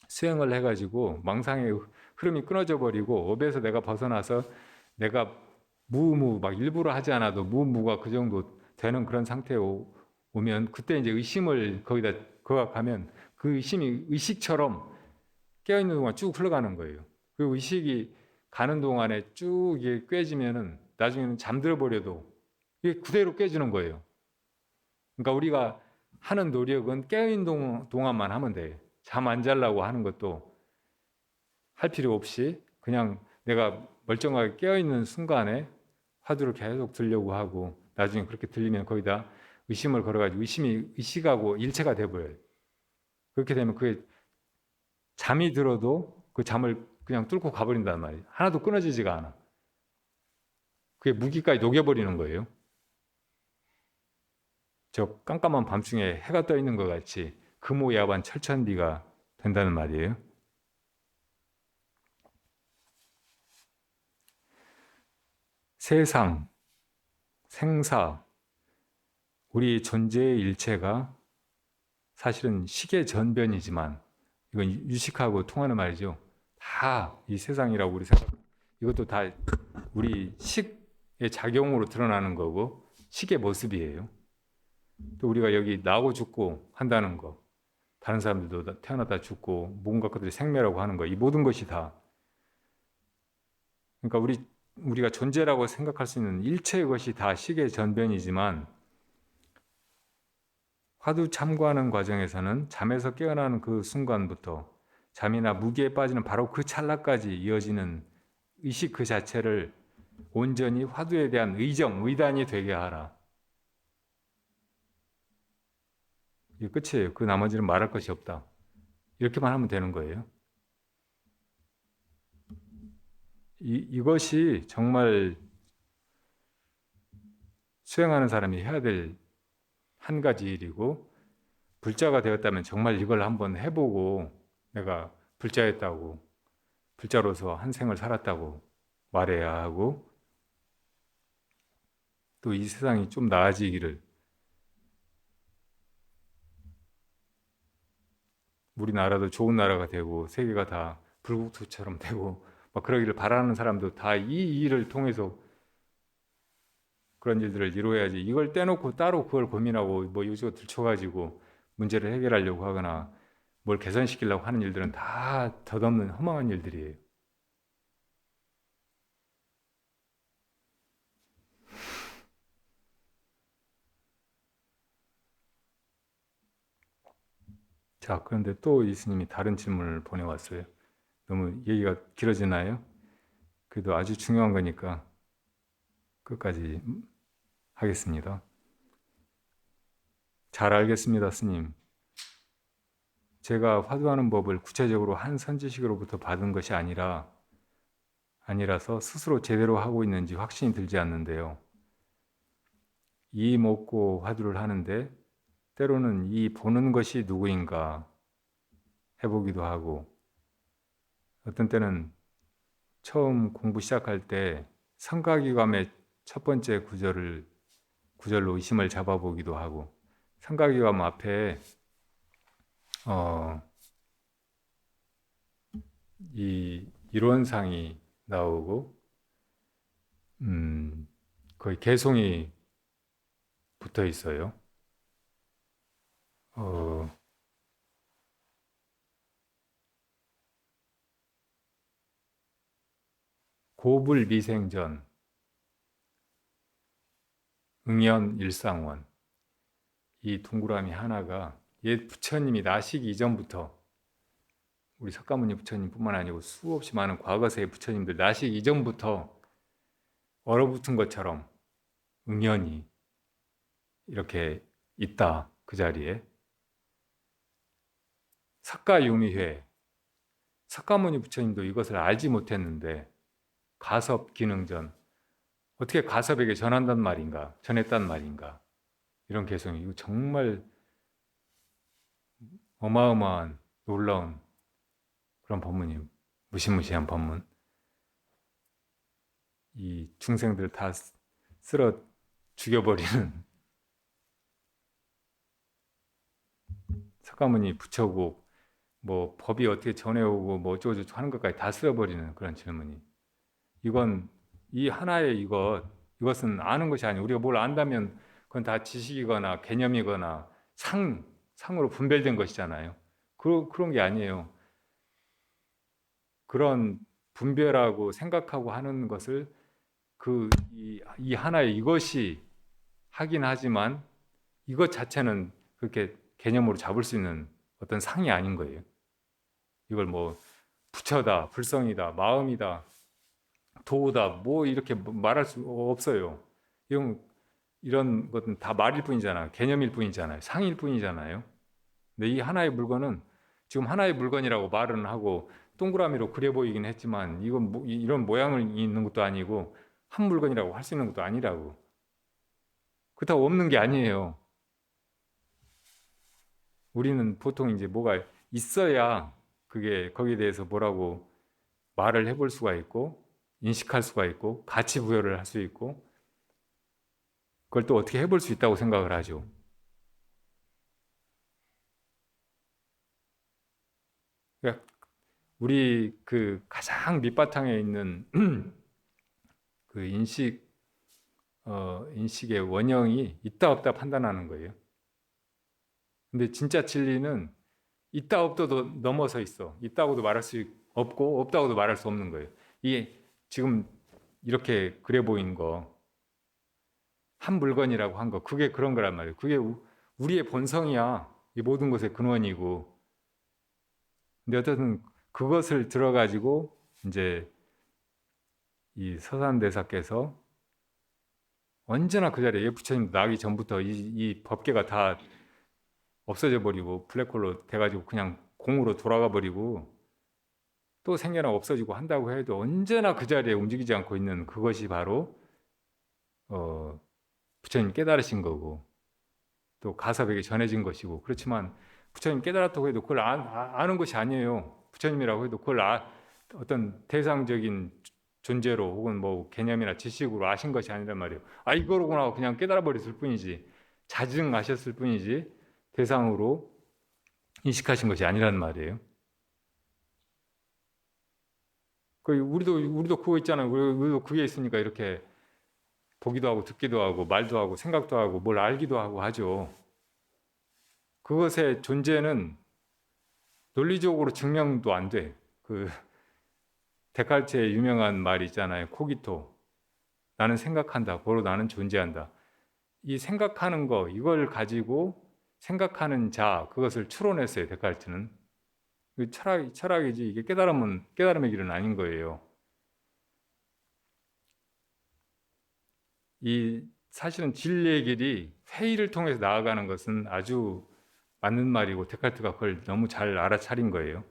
수행을 해가지고 망상의 흐름이 끊어져 버리고 업에서 내가 벗어나서 내가 무무 막 일부러 하지 않아도 무무가 그 정도 되는 그런 상태에 오면 그때 이제 의심을 거기다 거각하면 그 의심이 의식처럼 깨어있는 동안 쭉 흘러가는 거예요. 그 의식이 가는 동안에 쭉 이게 꿰지면은 나중에는 잠들어 버려도 이게 그대로 깨지는 거예요. 그러니까 우리가 하는 노력은 깨어있는 동안만 하면 돼. 잠 안 자려고 하는 것도 할 필요 없이 그냥 내가 멀쩡하게 깨어있는 순간에 화두를 계속 들려고 하고 나중에 그렇게 들리면 거기다 의심을 걸어가지고 의심이 의식하고 일체가 돼버려요. 그렇게 되면 그게 잠이 들어도 그 잠을 그냥 뚫고 가버린단 말이에요. 하나도 끊어지지가 않아. 그게 무기까지 녹여버리는 거예요. 저 깜깜한 밤중에 해가 떠 있는 것 같이 금오야반 철천비가 된다는 말이에요. 세상, 생사, 우리 존재의 일체가 사실은 식의 전변이지만 이건 유식하고 통하는 말이죠. 다 이 세상이라고 우리 생각, 이것도 다 우리 식의 작용으로 드러나는 거고 식의 모습이에요. 또 우리가 여기 나고 죽고 한다는 거, 다른 사람들도 태어나다 죽고 뭔가 것들이 생매라고 하는 거, 이 모든 것이 다 그러니까 우리가 존재라고 생각할 수 있는 일체의 것이 다 식의 전변이지만 화두 참고하는 과정에서는 잠에서 깨어나는 그 순간부터 잠이나 무기에 빠지는 바로 그 찰나까지 이어지는 의식 그 자체를 온전히 화두에 대한 의정, 의단이 되게 하라. 이게 끝이에요. 그 나머지는 말할 것이 없다. 이렇게만 하면 되는 거예요. 이것이 정말 수행하는 사람이 해야 될 한 가지 일이고 불자가 되었다면 정말 이걸 한번 해보고 내가 불자였다고 불자로서 한 생을 살았다고 말해야 하고 또 이 세상이 좀 나아지기를 우리나라도 좋은 나라가 되고 세계가 다 불국토처럼 되고 막 그러기를 바라는 사람도 다 이 일을 통해서 그런 일들을 이루어야지 이걸 떼놓고 따로 그걸 고민하고 뭐 이것저것 들춰가지고 문제를 해결하려고 하거나 뭘 개선시키려고 하는 일들은 다 덧없는 허망한 일들이에요. 자, 그런데 또 이 스님이 다른 질문을 보내왔어요. 너무 얘기가 길어지나요? 그래도 아주 중요한 거니까 끝까지 하겠습니다. 잘 알겠습니다, 스님. 제가 화두하는 법을 구체적으로 한 선지식으로부터 받은 것이 아니라서 스스로 제대로 하고 있는지 확신이 들지 않는데요. 이 먹고 화두를 하는데 때로는 이 보는 것이 누구인가 해보기도 하고, 어떤 때는 처음 공부 시작할 때 성가기감의 첫 번째 구절로 의심을 잡아보기도 하고, 성가기감 앞에 이 이론상이 나오고 거의 개송이 붙어 있어요. 고불미생전 응연 일상원, 이 동그라미 하나가 옛 부처님이 나시기 이전부터, 우리 석가모니 부처님뿐만 아니고 수없이 많은 과거세의 부처님들 나시기 이전부터 얼어붙은 것처럼 응연이 이렇게 있다. 그 자리에 석가유미회, 석가모니 부처님도 이것을 알지 못했는데 가섭기능전, 어떻게 가섭에게 전한단 말인가, 전했단 말인가, 이런 개성이, 이거 정말 어마어마한 놀라운 그런 법문이, 무시무시한 법문. 이 중생들 다 쓸어 죽여버리는 석가모니 부처고, 뭐 법이 어떻게 전해오고 뭐 어쩌고저쩌고 하는 것까지 다 쓸어버리는 그런 질문이, 이건 이 하나의 이것은 아는 것이 아니에요. 우리가 뭘 안다면 그건 다 지식이거나 개념이거나 상으로 분별된 것이잖아요. 그런 게 아니에요. 그런 분별하고 생각하고 하는 것을 이 하나의 이것이 하긴 하지만 이것 자체는 그렇게 개념으로 잡을 수 있는 어떤 상이 아닌 거예요. 이걸 뭐 부처다, 불성이다, 마음이다, 도우다, 뭐 이렇게 말할 수 없어요. 이런 것은 다 말일 뿐이잖아요. 개념일 뿐이잖아요. 상일 뿐이잖아요. 근데 이 하나의 물건은 지금 하나의 물건이라고 말은 하고 동그라미로 그려 보이긴 했지만, 이건 이런 모양을 있는 것도 아니고 한 물건이라고 할 수 있는 것도 아니라고. 그렇다고 없는 게 아니에요. 우리는 보통 이제 뭐가 있어야 그게 거기에 대해서 뭐라고 말을 해볼 수가 있고 인식할 수가 있고 가치 부여를 할 수 있고 그걸 또 어떻게 해볼 수 있다고 생각을 하죠. 그러니까 우리 그 가장 밑바탕에 있는 그 인식의 원형이 있다 없다 판단하는 거예요. 근데 진짜 진리는 있다 없다도 넘어서 있어. 있다고도 말할 수 없고 없다고도 말할 수 없는 거예요. 이게 지금 이렇게 그래 보인 거, 한 물건이라고 한 거, 그게 그런 거란 말이에요. 그게 우리의 본성이야. 이 모든 것의 근원이고. 근데 어쨌든 그것을 들어가지고 이제 이 서산대사께서 언제나 그 자리에, 부처님 나기 전부터 이 법계가 다 없어져 버리고 블랙홀로 돼가지고 그냥 공으로 돌아가 버리고 또 생겨나 없어지고 한다고 해도 언제나 그 자리에 움직이지 않고 있는 그것이 바로 부처님 깨달으신 거고 또 가섭에게 전해진 것이고. 그렇지만 부처님 깨달았다고 해도 그걸 아는 것이 아니에요. 부처님이라고 해도 그걸 어떤 대상적인 존재로 혹은 뭐 개념이나 지식으로 아신 것이 아니란 말이에요. 이거로구나 그냥 깨달아 버렸을 뿐이지, 자증하셨을 뿐이지 대상으로 인식하신 것이 아니란 말이에요. 우리도 그거 있잖아요. 우리도 그게 있으니까 이렇게 보기도 하고 듣기도 하고 말도 하고 생각도 하고 뭘 알기도 하고 하죠. 그것의 존재는 논리적으로 증명도 안 돼. 그 데카르트의 유명한 말이 있잖아요. 코기토. 나는 생각한다. 바로 나는 존재한다. 이 생각하는 거, 이걸 가지고 생각하는 자, 그것을 추론했어요. 데카르트는. 철학이지 이게 깨달음의 길은 아닌 거예요. 사실은 진리의 길이 회의를 통해서 나아가는 것은 아주 맞는 말이고 데카르트가 그걸 너무 잘 알아차린 거예요.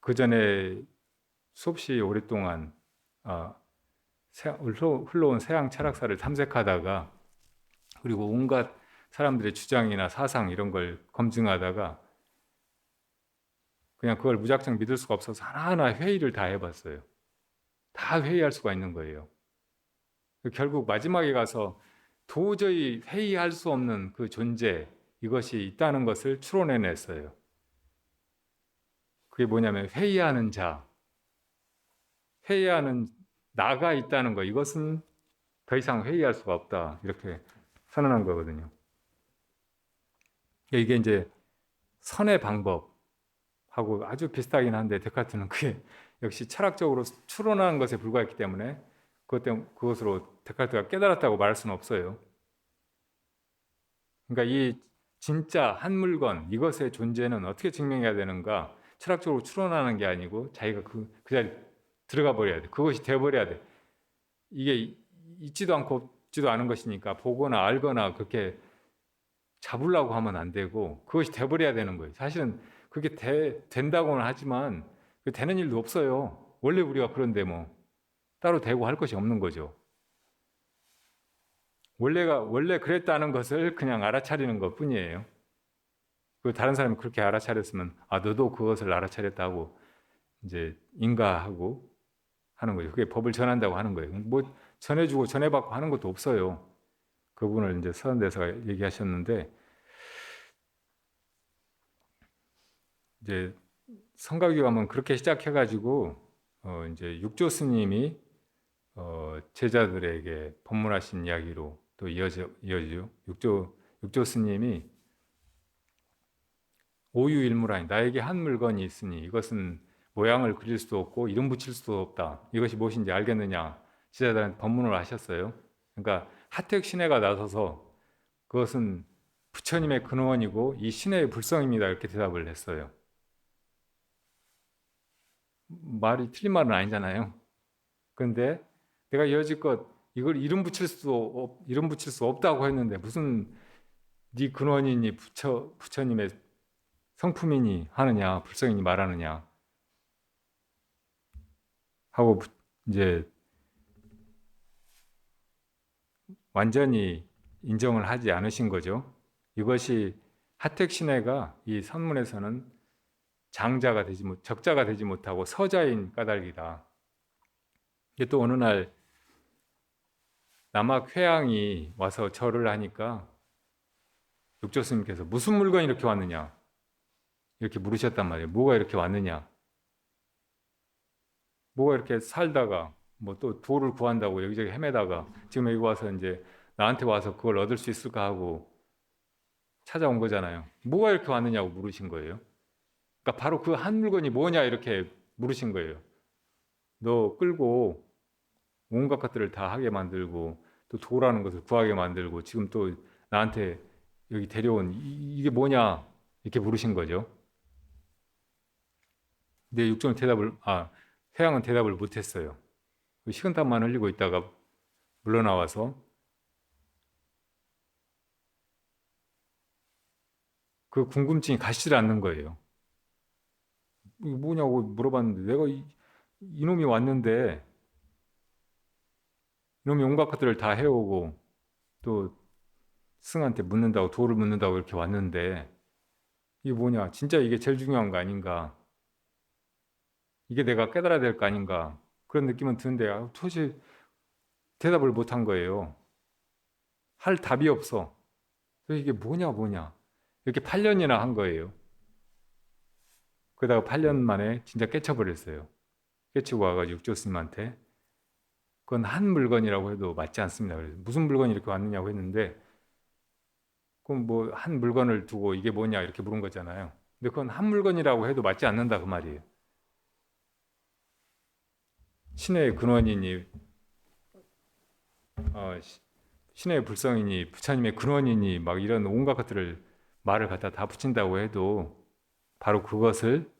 그 전에 수없이 오랫동안 흘러온 서양 철학사를 탐색하다가 그리고 온갖 사람들의 주장이나 사상 이런 걸 검증하다가 그냥 그걸 무작정 믿을 수가 없어서 하나하나 회의를 다 해봤어요. 다 회의할 수가 있는 거예요. 결국 마지막에 가서 도저히 회의할 수 없는 그 존재, 이것이 있다는 것을 추론해냈어요. 그게 뭐냐면 회의하는 자, 회의하는 나가 있다는 거, 이것은 더 이상 회의할 수가 없다, 이렇게 선언한 거거든요. 이게 이제 선의 방법하고 아주 비슷하긴 한데 데카르트는 그게 역시 철학적으로 추론하는 것에 불과했기 때문에 그것으로 데카르트가 깨달았다고 말할 수는 없어요. 그러니까 이 진짜 한 물건, 이것의 존재는 어떻게 증명해야 되는가, 철학적으로 추론하는 게 아니고 자기가 그 자리에 들어가 버려야 돼. 그것이 돼버려야 돼. 이게 있지도 않고 없지도 않은 것이니까 보거나 알거나 그렇게 잡으려고 하면 안 되고 그것이 돼버려야 되는 거예요. 사실은 그게 된다고는 하지만 되는 일도 없어요. 원래 우리가 그런데 뭐 따로 되고 할 것이 없는 거죠. 원래 그랬다는 것을 그냥 알아차리는 것 뿐이에요. 그 다른 사람이 그렇게 알아차렸으면 너도 그것을 알아차렸다고 이제 인가하고 하는 거죠. 그게 법을 전한다고 하는 거예요. 뭐 전해주고 전해받고 하는 것도 없어요. 그분을 이제 서른대사가 얘기하셨는데 이제 성가교감은 그렇게 시작해가지고 이제 육조 스님이 제자들에게 법문하신 이야기로 또 이어지죠. 육조 스님이 오유일무라니, 나에게 한 물건이 있으니 이것은 모양을 그릴 수도 없고 이름 붙일 수도 없다. 이것이 무엇인지 알겠느냐? 제자들한테 법문을 하셨어요. 그러니까 하택 신해가 나서서 그것은 부처님의 근원이고 이 신해의 불성입니다, 이렇게 대답을 했어요. 말이 틀린 말은 아니잖아요. 그런데 내가 여지껏 이걸 이름 붙일 수 없다고 했는데 무슨 네 근원이니 부처님의 성품이니 하느냐, 불성이니 말하느냐 하고 이제 완전히 인정을 하지 않으신 거죠. 이것이 하택신해가 이 선문에서는 적자가 되지 못하고 서자인 까닭이다. 또 어느 날 남학 회양이 와서 절을 하니까 육조 스님께서 무슨 물건이 이렇게 왔느냐 이렇게 물으셨단 말이에요. 뭐가 이렇게 왔느냐, 뭐가 이렇게 살다가 뭐 또 도를 구한다고 여기저기 헤매다가 지금 여기 와서 이제 나한테 와서 그걸 얻을 수 있을까 하고 찾아온 거잖아요. 뭐가 이렇게 왔느냐고 물으신 거예요. 그러니까 바로 그 한 물건이 뭐냐 이렇게 물으신 거예요. 너 끌고 온갖 것들을 다 하게 만들고 또 도라는 것을 구하게 만들고 지금 또 나한테 여기 데려온 이게 뭐냐 이렇게 물으신 거죠. 근데 태양은 대답을 못했어요. 식은땀만 흘리고 있다가 물러나와서 그 궁금증이 가시질 않는 거예요. 이게 뭐냐고 물어봤는데 내가 이놈이 왔는데 이놈이 온갖 것들을 다 해오고 또 스승한테 묻는다고 도를 묻는다고 이렇게 왔는데 이게 뭐냐, 진짜 이게 제일 중요한 거 아닌가, 이게 내가 깨달아야 될 거 아닌가, 그런 느낌은 드는데 도대체 대답을 못한 거예요. 할 답이 없어. 그래서 이게 뭐냐 이렇게 8년이나 한 거예요. 그러다가 8년 만에 진짜 깨쳐버렸어요. 깨치고 와가지고 육조 스님한테 그건 한 물건이라고 해도 맞지 않습니다. 그래서 무슨 물건이 이렇게 왔느냐고 했는데 그럼 뭐 한 물건을 두고 이게 뭐냐 이렇게 물은 거잖아요. 근데 그건 한 물건이라고 해도 맞지 않는다 그 말이에요. 신의 근원이니 신의 불성이니 부처님의 근원이니 막 이런 온갖 것들을 말을 갖다 다 붙인다고 해도 바로 그것을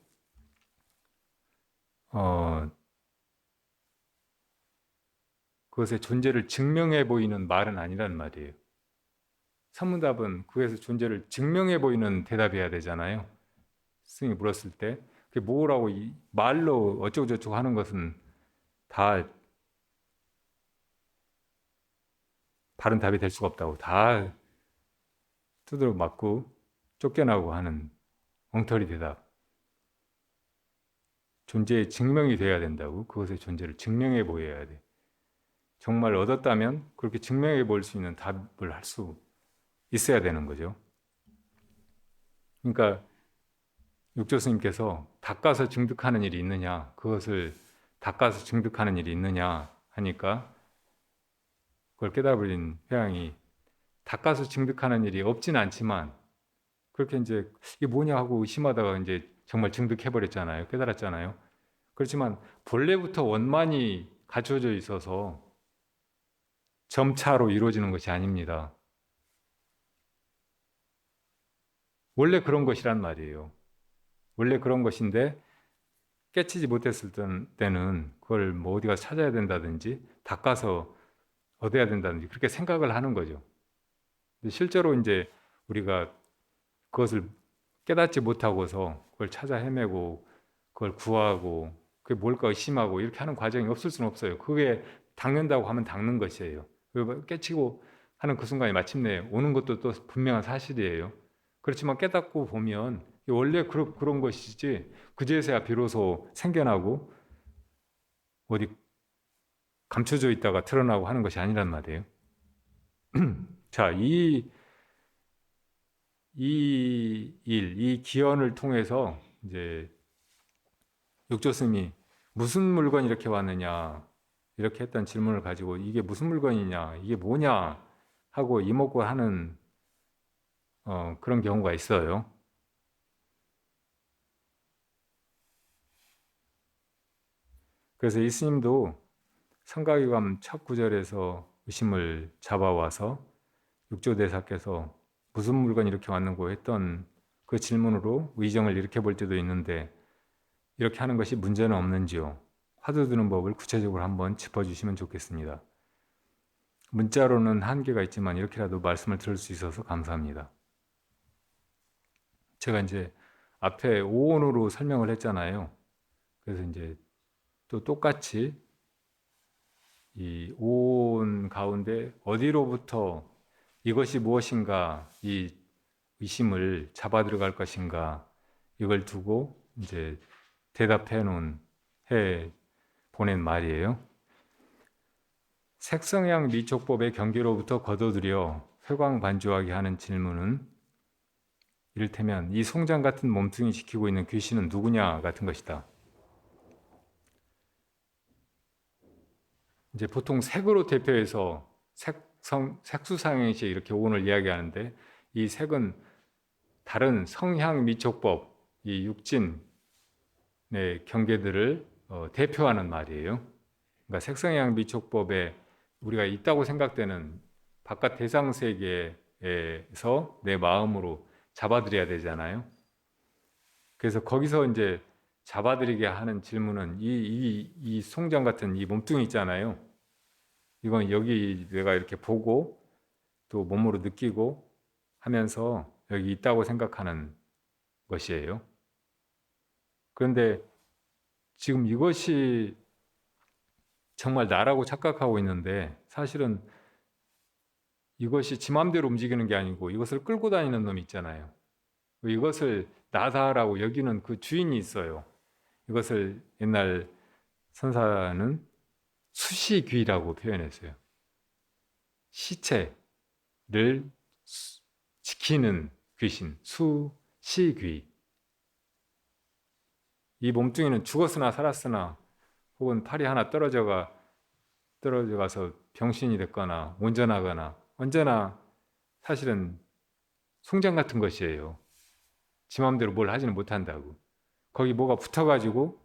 어, 그것의 존재를 증명해 보이는 말은 아니란 말이에요. 선문답은 그것의 존재를 증명해 보이는 대답이어야 되잖아요. 스승이 물었을 때 그게 뭐라고 말로 어쩌고저쩌고 하는 것은 다 바른 답이 될 수가 없다고, 다 두드러 맞고 쫓겨나고 하는 엉터리 대답. 존재의 증명이 돼야 된다고. 그것의 존재를 증명해 보여야 돼. 정말 얻었다면 그렇게 증명해 볼 수 있는 답을 할 수 있어야 되는 거죠. 그러니까 육조 스님께서 닦아서 증득하는 일이 있느냐, 그것을 닦아서 증득하는 일이 있느냐 하니까 그걸 깨달아버린 회양이 닦아서 증득하는 일이 없진 않지만 그렇게 이제 이게 뭐냐 하고 의심하다가 이제 정말 증득해버렸잖아요. 깨달았잖아요. 그렇지만 본래부터 원만이 갖춰져 있어서 점차로 이루어지는 것이 아닙니다. 원래 그런 것이란 말이에요. 원래 그런 것인데 깨치지 못했을 때는 그걸 뭐 어디 가서 찾아야 된다든지 닦아서 얻어야 된다든지 그렇게 생각을 하는 거죠. 실제로 이제 우리가 그것을 깨닫지 못하고서 그걸 찾아 헤매고 그걸 구하고 그게 뭘까 의심하고 이렇게 하는 과정이 없을 수는 없어요. 그게 닦는다고 하면 닦는 것이에요. 깨치고 하는 그 순간에 마침내 오는 것도 또 분명한 사실이에요. 그렇지만 깨닫고 보면 원래 그런 것이지 그제서야 비로소 생겨나고 어디 감춰져 있다가 드러나고 하는 것이 아니란 말이에요. 자, 이 기원을 통해서 이제 육조스님이 무슨 물건이 이렇게 왔느냐 이렇게 했던 질문을 가지고 이게 무슨 물건이냐 이게 뭐냐 하고 이목고 하는 그런 경우가 있어요. 그래서 이 스님도 성가위감 첫 구절에서 의심을 잡아와서 육조대사께서 무슨 물건이 이렇게 왔는고 했던 그 질문으로 의정을 일으켜 볼 때도 있는데 이렇게 하는 것이 문제는 없는지요? 화두 드는 법을 구체적으로 한번 짚어주시면 좋겠습니다. 문자로는 한계가 있지만 이렇게라도 말씀을 들을 수 있어서 감사합니다. 제가 이제 앞에 오온으로 설명을 했잖아요. 그래서 이제 또 똑같이 이 오온 가운데 어디로부터 이것이 무엇인가 이 의심을 잡아 들어갈 것인가 이걸 두고 이제 대답해 놓은 해 보낸 말이에요. 색성향 미촉법의 경계로부터 거둬들여 회광반주하게 하는 질문은 이를테면 이 송장 같은 몸뚱이 지키고 있는 귀신은 누구냐 같은 것이다. 이제 보통 색으로 대표해서 색수상행시 이렇게 오온을 이야기하는데 이 색은 다른 성향 미촉법, 이 육진의 경계들을 대표하는 말이에요. 그러니까 색성향 미촉법에 우리가 있다고 생각되는 바깥 대상 세계에서 내 마음으로 잡아들여야 되잖아요. 그래서 거기서 이제 잡아들이게 하는 질문은 이 송장 같은 이 몸뚱이 있잖아요. 이건 여기 내가 이렇게 보고 또 몸으로 느끼고 하면서 여기 있다고 생각하는 것이에요. 그런데 지금 이것이 정말 나라고 착각하고 있는데 사실은 이것이 지 맘대로 움직이는 게 아니고 이것을 끌고 다니는 놈이 있잖아요. 이것을 나다라고 여기는 그 주인이 있어요. 이것을 옛날 선사는 수시귀라고 표현했어요. 시체를 지키는 귀신, 수시귀. 이 몸뚱이는 죽었으나 살았으나 혹은 팔이 하나 떨어져 가서 병신이 됐거나 온전하거나 언제나 사실은 송장 같은 것이에요. 지 마음대로 뭘 하지는 못한다고. 거기 뭐가 붙어가지고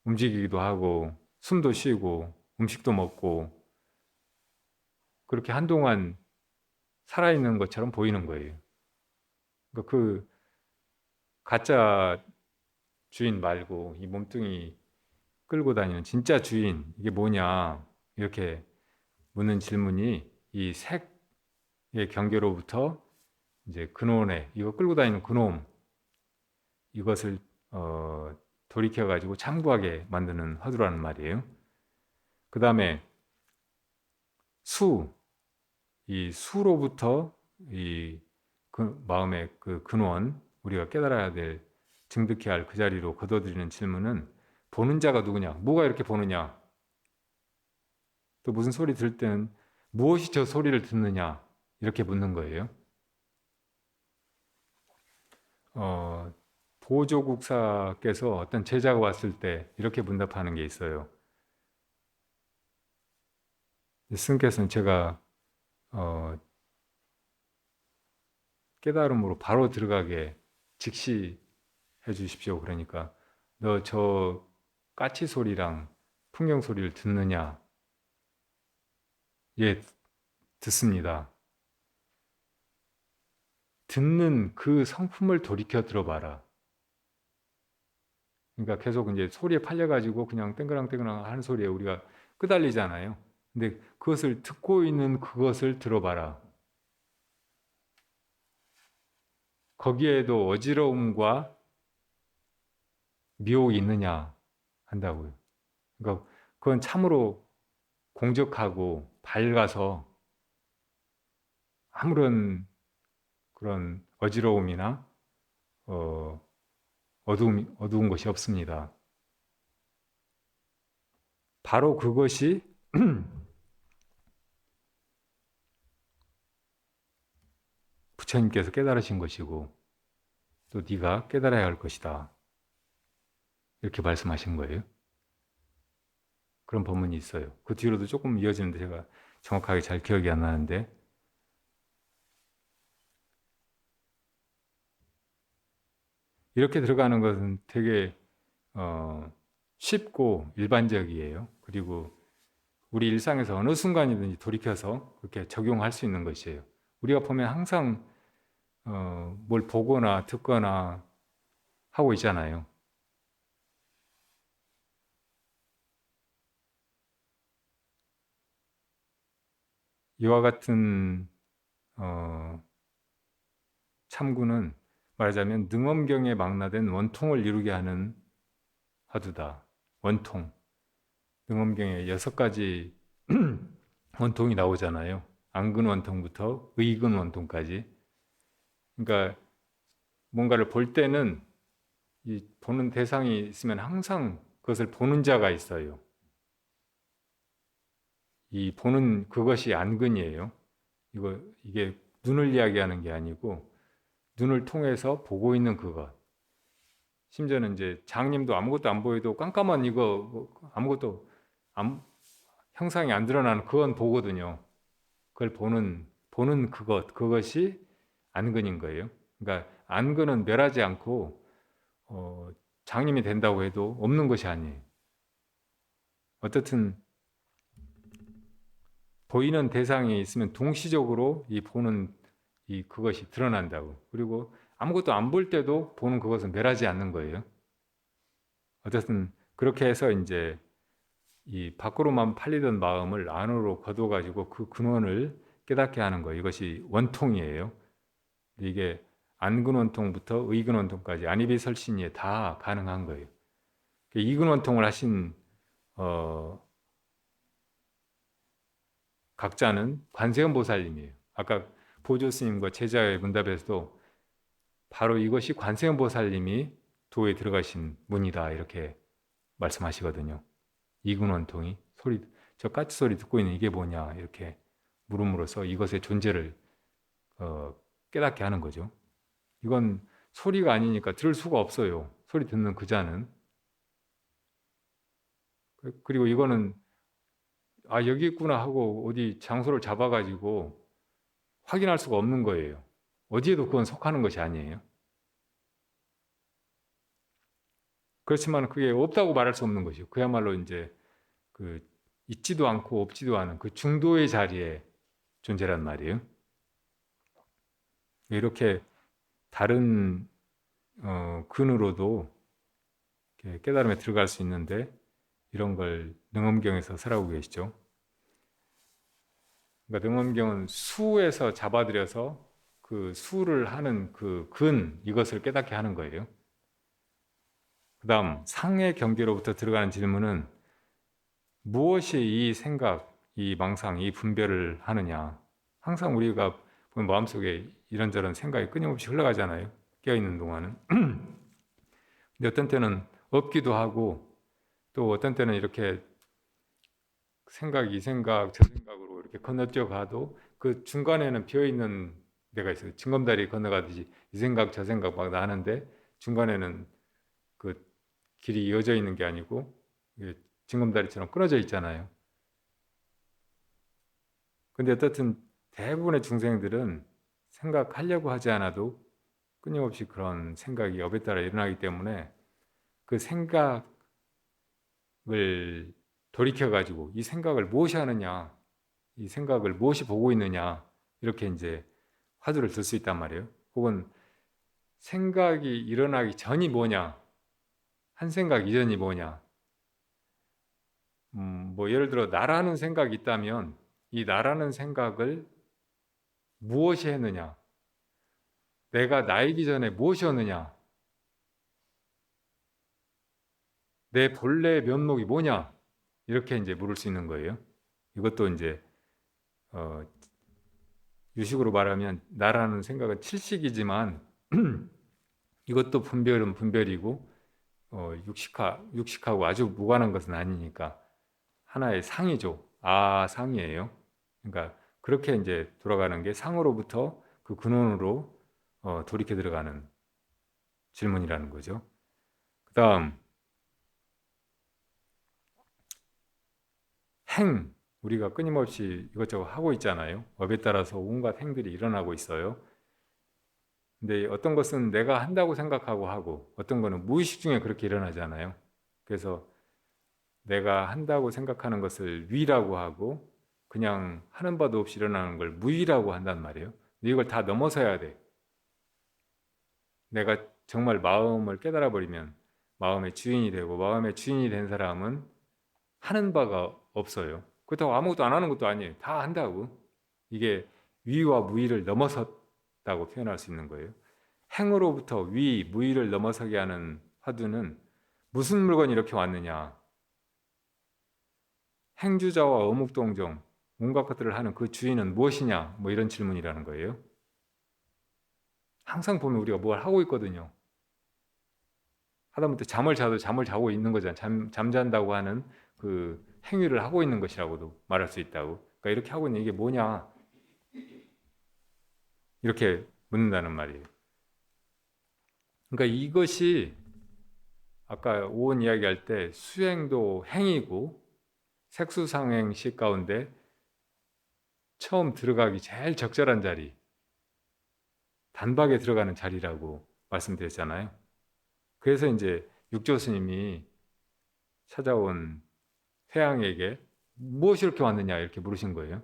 움직이기도 하고 숨도 쉬고 음식도 먹고 그렇게 한동안 살아있는 것처럼 보이는 거예요. 그러니까 그 가짜 주인 말고 이 몸뚱이 끌고 다니는 진짜 주인 이게 뭐냐 이렇게 묻는 질문이 이 색의 경계로부터 이제 근원에 이거 끌고 다니는 근원 이것을 돌이켜 가지고 참고하게 만드는 화두라는 말이에요. 그 다음에 이 수로부터 이 그 마음의 그 근원 우리가 깨달아야 될 증득해야 할 그 자리로 거둬들이는 질문은 보는 자가 누구냐? 뭐가 이렇게 보느냐? 또 무슨 소리 들을 때는 무엇이 저 소리를 듣느냐? 이렇게 묻는 거예요. 보조국사께서 어떤 제자가 왔을 때 이렇게 문답하는 게 있어요. 스님께서는 제가 깨달음으로 바로 들어가게 직시해 주십시오. 그러니까 너 저 까치 소리랑 풍경 소리를 듣느냐? 예, 듣습니다. 듣는 그 성품을 돌이켜 들어봐라. 그러니까 계속 이제 소리에 팔려가지고 그냥 땡그랑땡그랑 하는 소리에 우리가 끄달리잖아요. 근데 그것을 듣고 있는 그것을 들어봐라. 거기에도 어지러움과 미혹이 있느냐 한다고요. 그러니까 그건 참으로 공적하고 밝아서 아무런 그런 어지러움이나 어두운 것이 없습니다. 바로 그것이 부처님께서 깨달으신 것이고 또 네가 깨달아야 할 것이다. 이렇게 말씀하신 거예요. 그런 법문이 있어요. 그 뒤로도 조금 이어지는데 제가 정확하게 잘 기억이 안 나는데 이렇게 들어가는 것은 되게 쉽고 일반적이에요. 그리고 우리 일상에서 어느 순간이든지 돌이켜서 그렇게 적용할 수 있는 것이에요. 우리가 보면 항상 뭘 보거나 듣거나 하고 있잖아요. 이와 같은 참구는 말하자면 능엄경에 망라된 원통을 이루게 하는 화두다. 원통. 능엄경에 6가지 원통이 나오잖아요. 안근 원통부터 의근 원통까지. 그러니까 뭔가를 볼 때는 이 보는 대상이 있으면 항상 그것을 보는 자가 있어요. 이 보는 그것이 안근이에요. 이게 눈을 이야기하는 게 아니고 눈을 통해서 보고 있는 그것. 심지어는 이제 장님도 아무것도 안 보여도 깜깜한 이거 아무것도 형상이 안 드러나는 그건 보거든요. 그걸 보는 그것이 안근인 거예요. 그러니까 안근은 멸하지 않고 장님이 된다고 해도 없는 것이 아니에요. 어떻든 보이는 대상이 있으면 동시적으로 이 보는 그것이 드러난다고. 그리고 아무것도 안 볼 때도 보는 그것은 멸하지 않는 거예요. 어쨌든 그렇게 해서 이제 이 밖으로만 팔리던 마음을 안으로 거둬가지고 그 근원을 깨닫게 하는 거예요. 이것이 원통이에요. 이게 안근원통부터 의근원통까지 안이비설신이에 다 가능한 거예요. 이근원통을 하신 각자는 관세음 보살님이에요. 아까 보조 스님과 제자의 문답에서도 바로 이것이 관세음 보살님이 도에 들어가신 문이다 이렇게 말씀하시거든요. 이근원통이 저 까치 소리 듣고 있는 이게 뭐냐 이렇게 물음으로써 이것의 존재를 깨닫게 하는 거죠. 이건 소리가 아니니까 들을 수가 없어요. 소리 듣는 그 자는. 그리고 이거는 여기 있구나 하고 어디 장소를 잡아가지고 확인할 수가 없는 거예요. 어디에도 그건 속하는 것이 아니에요. 그렇지만 그게 없다고 말할 수 없는 것이요. 그야말로 이제 그 있지도 않고 없지도 않은 그 중도의 자리에 존재란 말이에요. 이렇게 다른 근으로도 깨달음에 들어갈 수 있는데 이런 걸 능엄경에서 설하고 계시죠. 그러니까 등엄경은 수에서 잡아들여서 그 수를 하는 그 이것을 깨닫게 하는 거예요. 그 다음 상의 경계로부터 들어가는 질문은 무엇이 이 생각, 이 망상, 이 분별을 하느냐. 항상 우리가 보면 마음속에 이런저런 생각이 끊임없이 흘러가잖아요. 깨어있는 동안은. 근데 어떤 때는 없기도 하고 또 어떤 때는 이렇게 생각, 이 생각, 저 생각으로 이렇게 건너뛰어 가도 그 중간에는 비어있는 데가 있어요. 징검다리 건너가듯이 이 생각, 저 생각 막 나는데 중간에는 그 길이 이어져 있는 게 아니고 징검다리처럼 끊어져 있잖아요. 근데 어떻든 대부분의 중생들은 생각하려고 하지 않아도 끊임없이 그런 생각이 업에 따라 일어나기 때문에 그 생각을 돌이켜가지고 이 생각을 무엇이 하느냐, 이 생각을 무엇이 보고 있느냐, 이렇게 이제 화두를 들 수 있단 말이에요. 혹은 생각이 일어나기 전이 뭐냐, 한 생각 이전이 뭐냐. 뭐 예를 들어 나라는 생각이 있다면 이 나라는 생각을 무엇이 했느냐, 내가 나이기 전에 무엇이었느냐, 내 본래 면목이 뭐냐, 이렇게 이제 물을 수 있는 거예요. 이것도 이제 유식으로 말하면 나라는 생각은 칠식이지만 이것도 분별은 분별이고 육식하고 아주 무관한 것은 아니니까 하나의 상이죠. 상이에요. 그러니까 그렇게 이제 돌아가는 게 상으로부터 그 근원으로 돌이켜 들어가는 질문이라는 거죠. 그 다음 행, 우리가 끊임없이 이것저것 하고 있잖아요. 업에 따라서 온갖 행들이 일어나고 있어요. 근데 어떤 것은 내가 한다고 생각하고 하고 어떤 거는 무의식 중에 그렇게 일어나잖아요. 그래서 내가 한다고 생각하는 것을 위라고 하고 그냥 하는 바도 없이 일어나는 걸 무위라고 한단 말이에요. 근데 이걸 다 넘어서야 돼. 내가 정말 마음을 깨달아 버리면 마음의 주인이 되고 마음의 주인이 된 사람은 하는 바가 없어요. 그렇다고 아무것도 안 하는 것도 아니에요. 다 한다고. 이게 위와 무위를 넘어섰다고 표현할 수 있는 거예요. 행으로부터 위, 무위를 넘어서게 하는 화두는 무슨 물건이 이렇게 왔느냐. 행주자와 어묵동정, 온갖 것들을 하는 그 주인은 무엇이냐. 뭐 이런 질문이라는 거예요. 항상 보면 우리가 뭘 하고 있거든요. 하다못해 잠을 자도 잠을 자고 있는 거잖아요. 잠잔다고 하는 그 행위를 하고 있는 것이라고도 말할 수 있다고. 그러니까 이렇게 하고 있는 이게 뭐냐. 이렇게 묻는다는 말이에요. 그러니까 이것이 아까 오온 이야기할 때 수행도 행이고 색수상행식 가운데 처음 들어가기 제일 적절한 자리, 단박에 들어가는 자리라고 말씀드렸잖아요. 그래서 이제 육조 스님이 찾아온 회양에게 무엇이 이렇게 왔느냐 이렇게 물으신 거예요.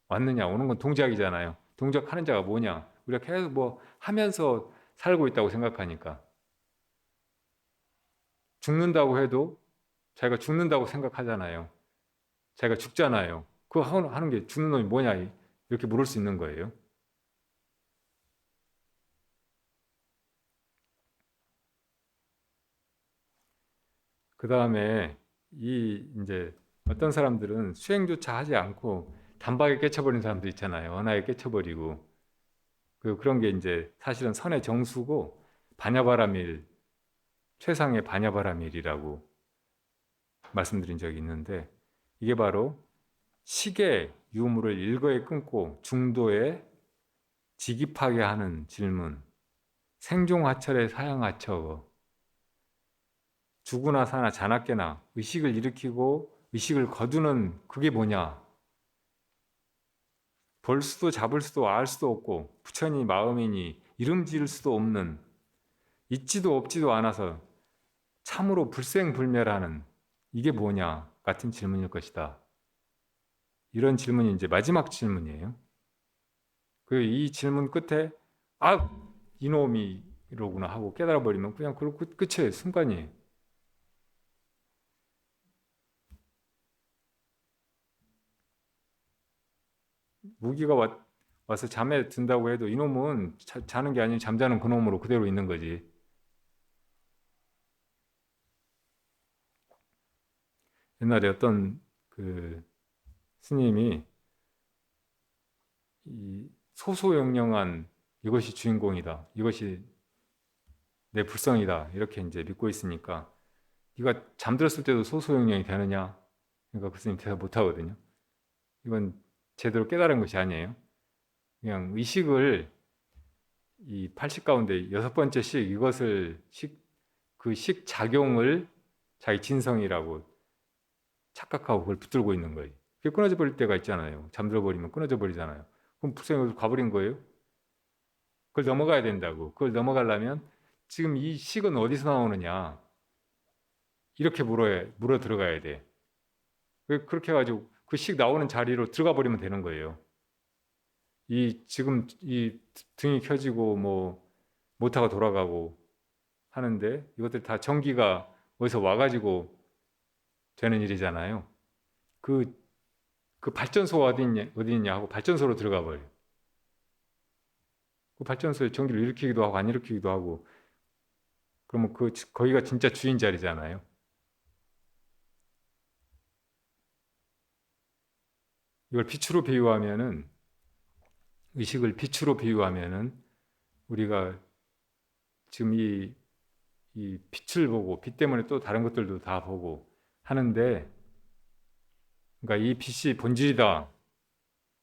왔느냐, 오는 건 동작이잖아요. 동작하는 자가 뭐냐? 우리가 계속 뭐 하면서 살고 있다고 생각하니까 죽는다고 해도 자기가 죽는다고 생각하잖아요. 자기가 죽잖아요. 그거 하는 게 죽는 놈이 뭐냐 이렇게 물을 수 있는 거예요. 그 다음에 이제 어떤 사람들은 수행조차 하지 않고 단박에 깨쳐버린 사람도 있잖아요. 언하에 깨쳐버리고 그런 게 이제 사실은 선의 정수고 반야바라밀 최상의 반야바라밀이라고 말씀드린 적이 있는데 이게 바로 식의 유무를 일거에 끊고 중도에 직입하게 하는 질문, 생종하철의 사양하처, 죽으나 사나 자나깨나 의식을 일으키고 의식을 거두는 그게 뭐냐? 볼 수도 잡을 수도 알 수도 없고 부처니 마음이니 이름 지을 수도 없는 있지도 없지도 않아서 참으로 불생불멸하는 이게 뭐냐 같은 질문일 것이다. 이런 질문이 이제 마지막 질문이에요. 이 질문 끝에 이놈이로구나 하고 깨달아 버리면 그냥 그렇고 끝이에요. 순간이에요. 무기가 와서 잠에 든다고 해도 이놈은 자는 게 아니고 잠자는 그놈으로 그대로 있는 거지. 옛날에 어떤 그 스님이 이 소소영령한 이것이 주인공이다. 이것이 내 불성이다. 이렇게 이제 믿고 있으니까 네가 잠들었을 때도 소소영령이 되느냐? 그러니까 그 스님 대답 못 하거든요. 이건 제대로 깨달은 것이 아니에요. 그냥 의식을 이 80 가운데 여섯 번째 식 이것을 그 식 작용을 자기 진성이라고 착각하고 그걸 붙들고 있는 거예요. 그게 끊어져 버릴 때가 있잖아요. 잠들어 버리면 끊어져 버리잖아요. 그럼 불성이 가버린 거예요. 그걸 넘어가야 된다고. 그걸 넘어가려면 지금 이 식은 어디서 나오느냐 이렇게 물어 들어가야 돼. 그렇게 해가지고 그 식 나오는 자리로 들어가 버리면 되는 거예요. 이 지금 이 등이 켜지고 뭐 모터가 돌아가고 하는데 이것들 다 전기가 어디서 와가지고 되는 일이잖아요. 그 발전소가 어디 있냐 하고 발전소로 들어가 버려요. 그 발전소에 전기를 일으키기도 하고 안 일으키기도 하고 그러면 거기가 진짜 주인 자리잖아요. 이걸 빛으로 비유하면은 의식을 빛으로 비유하면은 우리가 지금 이 빛을 보고 빛 때문에 또 다른 것들도 다 보고 하는데 그러니까 이 빛이 본질이다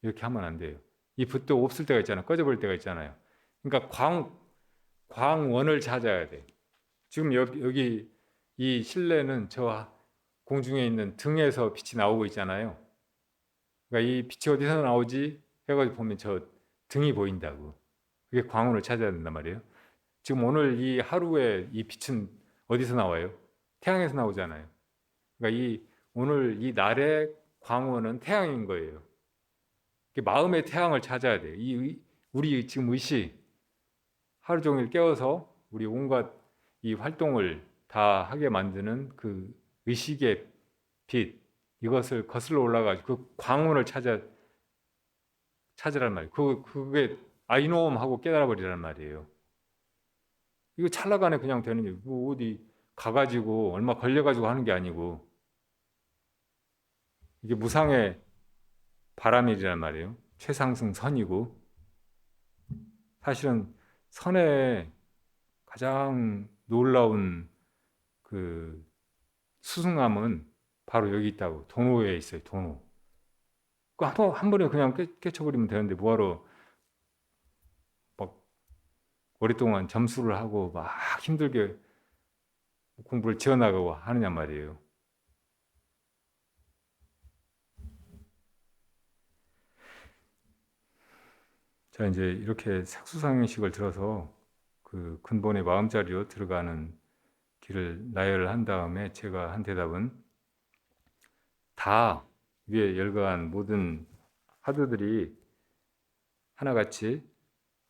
이렇게 하면 안 돼요. 이 빛도 없을 때가 있잖아요. 꺼져버릴 때가 있잖아요. 그러니까 광원을 찾아야 돼. 지금 여기 이 실내는 저 공중에 있는 등에서 빛이 나오고 있잖아요. 그러니까 이 빛이 어디서 나오지? 해가지고 보면 저 등이 보인다고. 그게 광원을 찾아야 된단 말이에요. 지금 오늘 이 하루에 이 빛은 어디서 나와요? 태양에서 나오잖아요. 그러니까 오늘 이 날의 광원은 태양인 거예요. 마음의 태양을 찾아야 돼요. 우리 지금 의식 하루 종일 깨워서 우리 온갖 이 활동을 다 하게 만드는 그 의식의 빛 이것을 거슬러 올라가지고 그 광원을 찾으란 말이에요. 그게 이놈 하고 깨달아 버리란 말이에요. 이거 찰나간에 그냥 되는 게 뭐 어디 가가지고 얼마 걸려가지고 하는 게 아니고 이게 무상의 바람이란 말이에요. 최상승 선이고 사실은 선의 가장 놀라운 그 수승함은 바로 여기 있다고. 도노에 있어요. 도노. 그 한 번에 그냥 깨쳐버리면 되는데 뭐하러 막 오랫동안 점수를 하고 막 힘들게 공부를 지어나가고 하느냐 말이에요. 자, 이제 이렇게 색수상식을 들어서 그 근본의 마음자리로 들어가는 길을 나열한 다음에 제가 한 대답은 다 위에 열거한 모든 하드들이 하나같이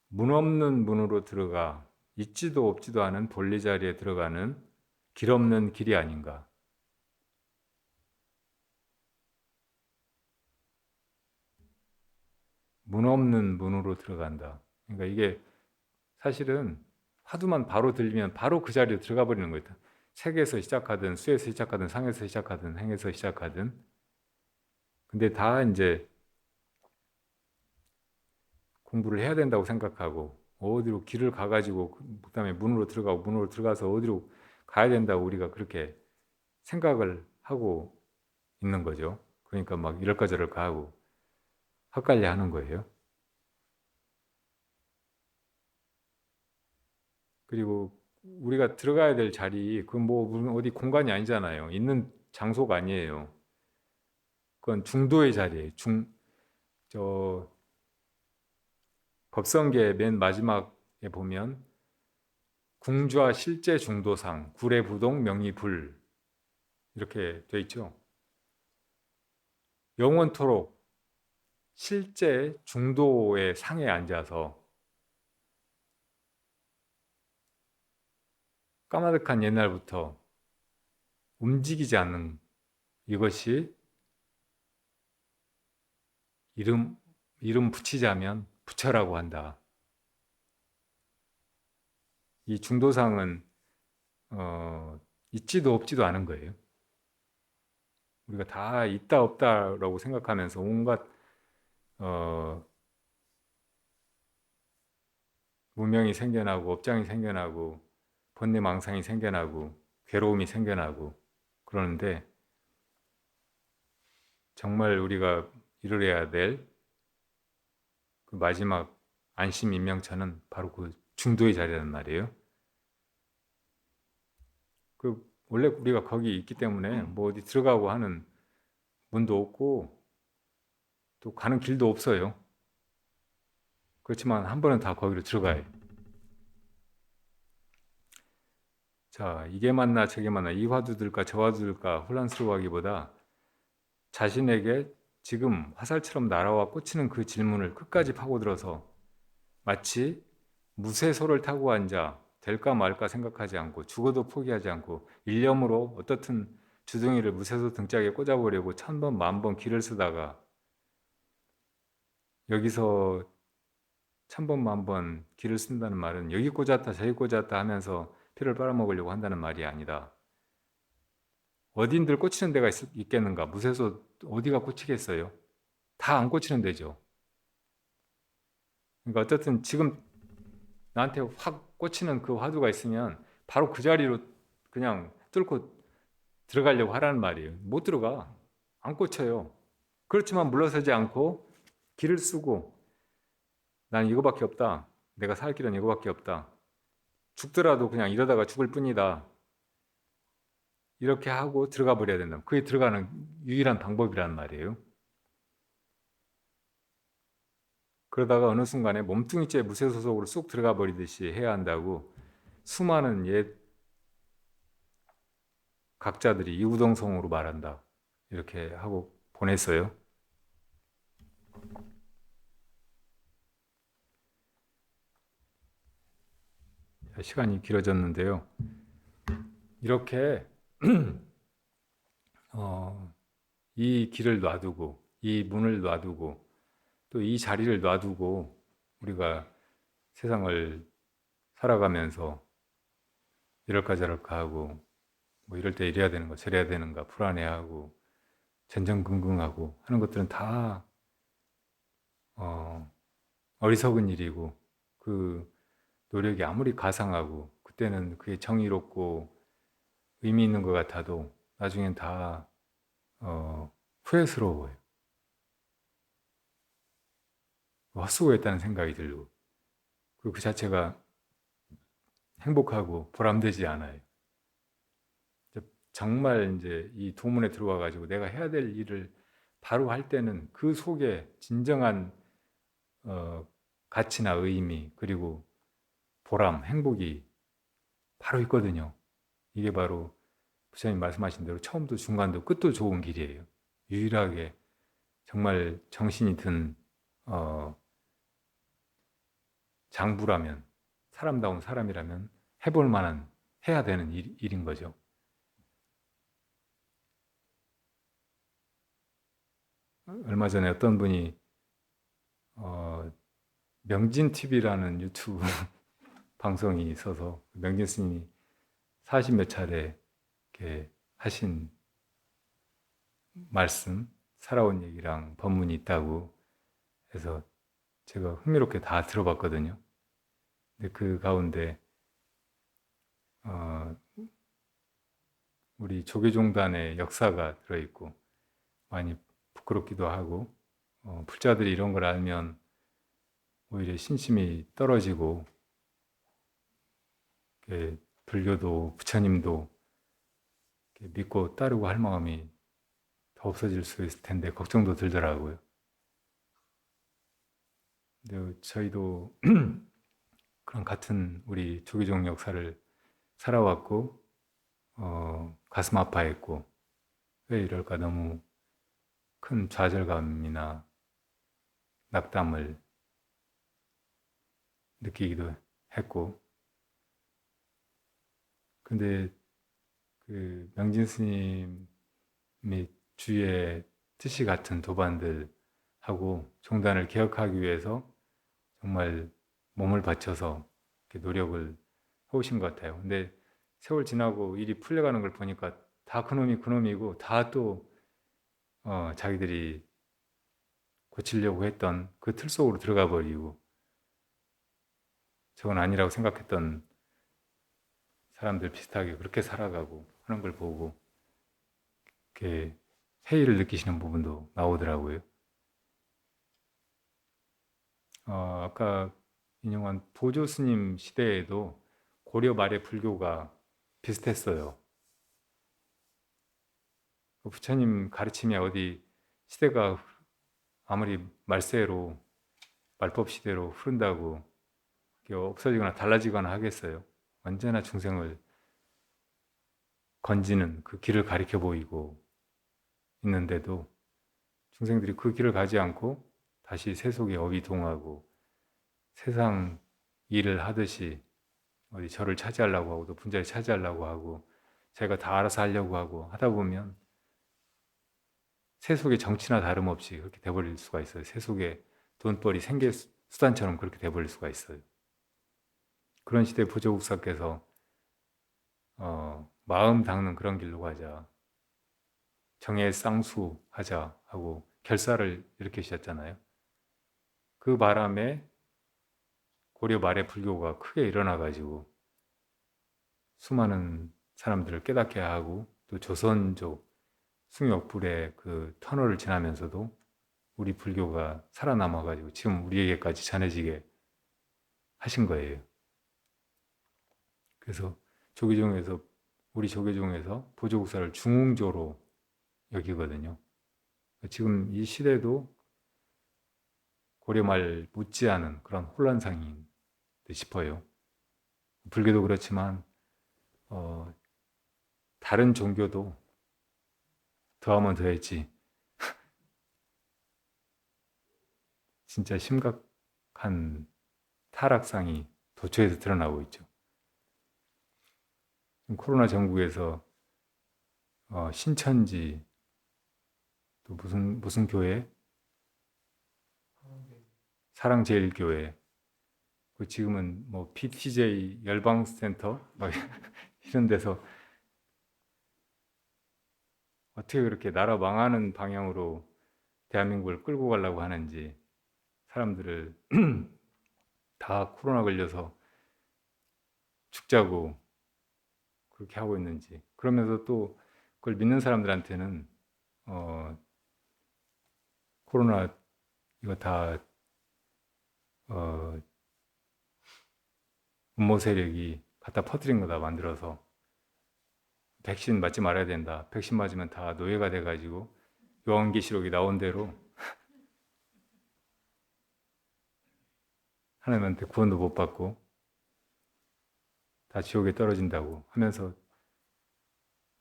문 없는 문으로 들어가 있지도 없지도 않은 본래 자리에 들어가는 길 없는 길이 아닌가. 문 없는 문으로 들어간다. 그러니까 이게 사실은 화두만 바로 들리면 바로 그 자리에 들어가 버리는 거예요. 색에서 시작하든 수에서 시작하든 상에서 시작하든 행에서 시작하든 근데 다 이제 공부를 해야 된다고 생각하고 어디로 길을 가가지고 그다음에 문으로 들어가고 문으로 들어가서 어디로 가야 된다고 우리가 그렇게 생각을 하고 있는 거죠. 그러니까 막 이럴까 저럴까 하고 헛갈려 하는 거예요. 그리고 우리가 들어가야 될 자리 그건 뭐 어디 공간이 아니잖아요. 있는 장소가 아니에요. 그건 중도의 자리예요. 저 법성계 맨 마지막에 보면 궁좌 실제 중도상 구례부동 명의불 이렇게 돼 있죠. 영원토록 실제 중도의 상에 앉아서 까마득한 옛날부터 움직이지 않는 이것이 이름이 이름 붙이자면 부처라고 한다. 이 중도상은 있지도 없지도 않은 거예요. 우리가 다 있다 없다라고 생각하면서 온갖 무명이 생겨나고 업장이 생겨나고 번뇌망상이 생겨나고 괴로움이 생겨나고 그러는데, 정말 우리가 이루어야 될 그 마지막 안심 인명처는 바로 그 중도의 자리란 말이에요. 원래 우리가 거기 있기 때문에 뭐 어디 들어가고 하는 문도 없고 또 가는 길도 없어요. 그렇지만 한 번은 다 거기로 들어가요. 자, 이게 맞나 저게 맞나, 이 화두들까 저 화두들까 혼란스러워하기보다 자신에게 지금 화살처럼 날아와 꽂히는 그 질문을 끝까지 파고들어서 마치 무쇠소를 타고 앉아 될까 말까 생각하지 않고 죽어도 포기하지 않고 일념으로 어떻든 주둥이를 무쇠소 등짝에 꽂아보려고 천번 만번 길을 쓰다가 여기서 천번 만번 길을 쓴다는 말은 여기 꽂았다 저기 꽂았다 하면서 피를 빨아먹으려고 한다는 말이 아니다. 어딘들 꽂히는 데가 있겠는가? 무쇠소 어디가 꽂히겠어요? 다 안 꽂히는 데죠. 그러니까 어쨌든 지금 나한테 확 꽂히는 그 화두가 있으면 바로 그 자리로 그냥 뚫고 들어가려고 하라는 말이에요. 못 들어가. 안 꽂혀요. 그렇지만 물러서지 않고 길을 쓰고 난 이거밖에 없다. 내가 살 길은 이거밖에 없다. 죽더라도 그냥 이러다가 죽을 뿐이다. 이렇게 하고 들어가 버려야 된다. 그게 들어가는 유일한 방법이란 말이에요. 그러다가 어느 순간에 몸뚱이째 무쇠소속으로 쑥 들어가 버리듯이 해야 한다고 수많은 옛 각자들이 이우동성으로 말한다. 이렇게 하고 보냈어요. 시간이 길어졌는데요. 이렇게 이 길을 놔두고 이 문을 놔두고 또 이 자리를 놔두고 우리가 세상을 살아가면서 이럴까 저럴까 하고 뭐 이럴 때 이래야 되는가 저래야 되는가 불안해하고 전전긍긍하고 하는 것들은 다 어리석은 일이고, 그 노력이 아무리 가상하고 그때는 그게 정의롭고 의미 있는 것 같아도 나중엔 다 후회스러워요. 헛수고했다는 생각이 들고, 그리고 그 자체가 행복하고 보람되지 않아요. 정말 이제 이 도문에 들어와 가지고 내가 해야 될 일을 바로 할 때는 그 속에 진정한 가치나 의미 그리고 보람, 행복이 바로 있거든요. 이게 바로 부처님 말씀하신 대로 처음도 중간도 끝도 좋은 길이에요. 유일하게 정말 정신이 든 장부라면, 사람다운 사람이라면 해볼 만한, 해야 되는 일인 거죠. 얼마 전에 어떤 분이 명진 TV라는 유튜브 방송이 있어서 명진 스님이 40몇 차례 이렇게 하신 말씀, 살아온 얘기랑 법문이 있다고 해서 제가 흥미롭게 다 들어봤거든요. 근데 그 가운데 우리 조계종단의 역사가 들어있고 많이 부끄럽기도 하고 불자들이 이런 걸 알면 오히려 신심이 떨어지고 불교도 부처님도 믿고 따르고 할 마음이 더 없어질 수 있을 텐데 걱정도 들더라고요. 근데 저희도 그런 같은 우리 조계종 역사를 살아왔고 가슴 아파했고 왜 이럴까 너무 큰 좌절감이나 낙담을 느끼기도 했고, 근데 그 명진 스님의 주위에 뜻이 같은 도반들하고 하고 종단을 개혁하기 위해서 정말 몸을 바쳐서 이렇게 노력을 해오신 것 같아요. 근데 세월 지나고 일이 풀려가는 걸 보니까 다 그놈이 그놈이고 다 또 자기들이 고치려고 했던 그 틀 속으로 들어가 버리고 저건 아니라고 생각했던 사람들 비슷하게 그렇게 살아가고 하는 걸 보고 이렇게 회의를 느끼시는 부분도 나오더라고요. 아까 인용한 보조 스님 시대에도 고려 말의 불교가 비슷했어요. 부처님 가르침이 어디 시대가 아무리 말세로 말법 시대로 흐른다고 없어지거나 달라지거나 하겠어요. 언제나 중생을 건지는 그 길을 가리켜 보이고 있는데도 중생들이 그 길을 가지 않고 다시 세속에 어휘동하고 세상 일을 하듯이 어디 저를 차지하려고 하고 또 분자를 차지하려고 하고 자기가 다 알아서 하려고 하고 하다 보면 세속의 정치나 다름없이 그렇게 돼버릴 수가 있어요. 세속의 돈벌이 생계 수단처럼 그렇게 돼버릴 수가 있어요. 그런 시대에 부조국사께서 마음 닦는 그런 길로 가자, 정의 쌍수하자 하고 결사를 일으키셨잖아요. 그 바람에 고려 말의 불교가 크게 일어나가지고 수많은 사람들을 깨닫게 하고 또 조선족 숭역불의 그 터널을 지나면서도 우리 불교가 살아남아가지고 지금 우리에게까지 전해지게 하신 거예요. 그래서 조계종에서 우리 조계종에서 보조국사를 중흥조로 여기거든요. 지금 이 시대도 고려말 못지않은 그런 혼란상인 듯 싶어요. 불교도 그렇지만 다른 종교도 더하면 더했지 진짜 심각한 타락상이 도처에서 드러나고 있죠. 코로나 전국에서 신천지 또 무슨 교회? 사랑제일교회. 지금은 뭐 BTJ 열방센터 막 이런 데서 어떻게 그렇게 나라 망하는 방향으로 대한민국을 끌고 가려고 하는지 사람들을 다 코로나 걸려서 죽자고 그렇게 하고 있는지 그러면서 또 그걸 믿는 사람들한테는 코로나 이거 다 음모 세력이 갖다 퍼뜨린 거다 만들어서 백신 맞지 말아야 된다. 백신 맞으면 다 노예가 돼가지고 요한계시록이 나온 대로 하나님한테 구원도 못 받고 다 지옥에 떨어진다고 하면서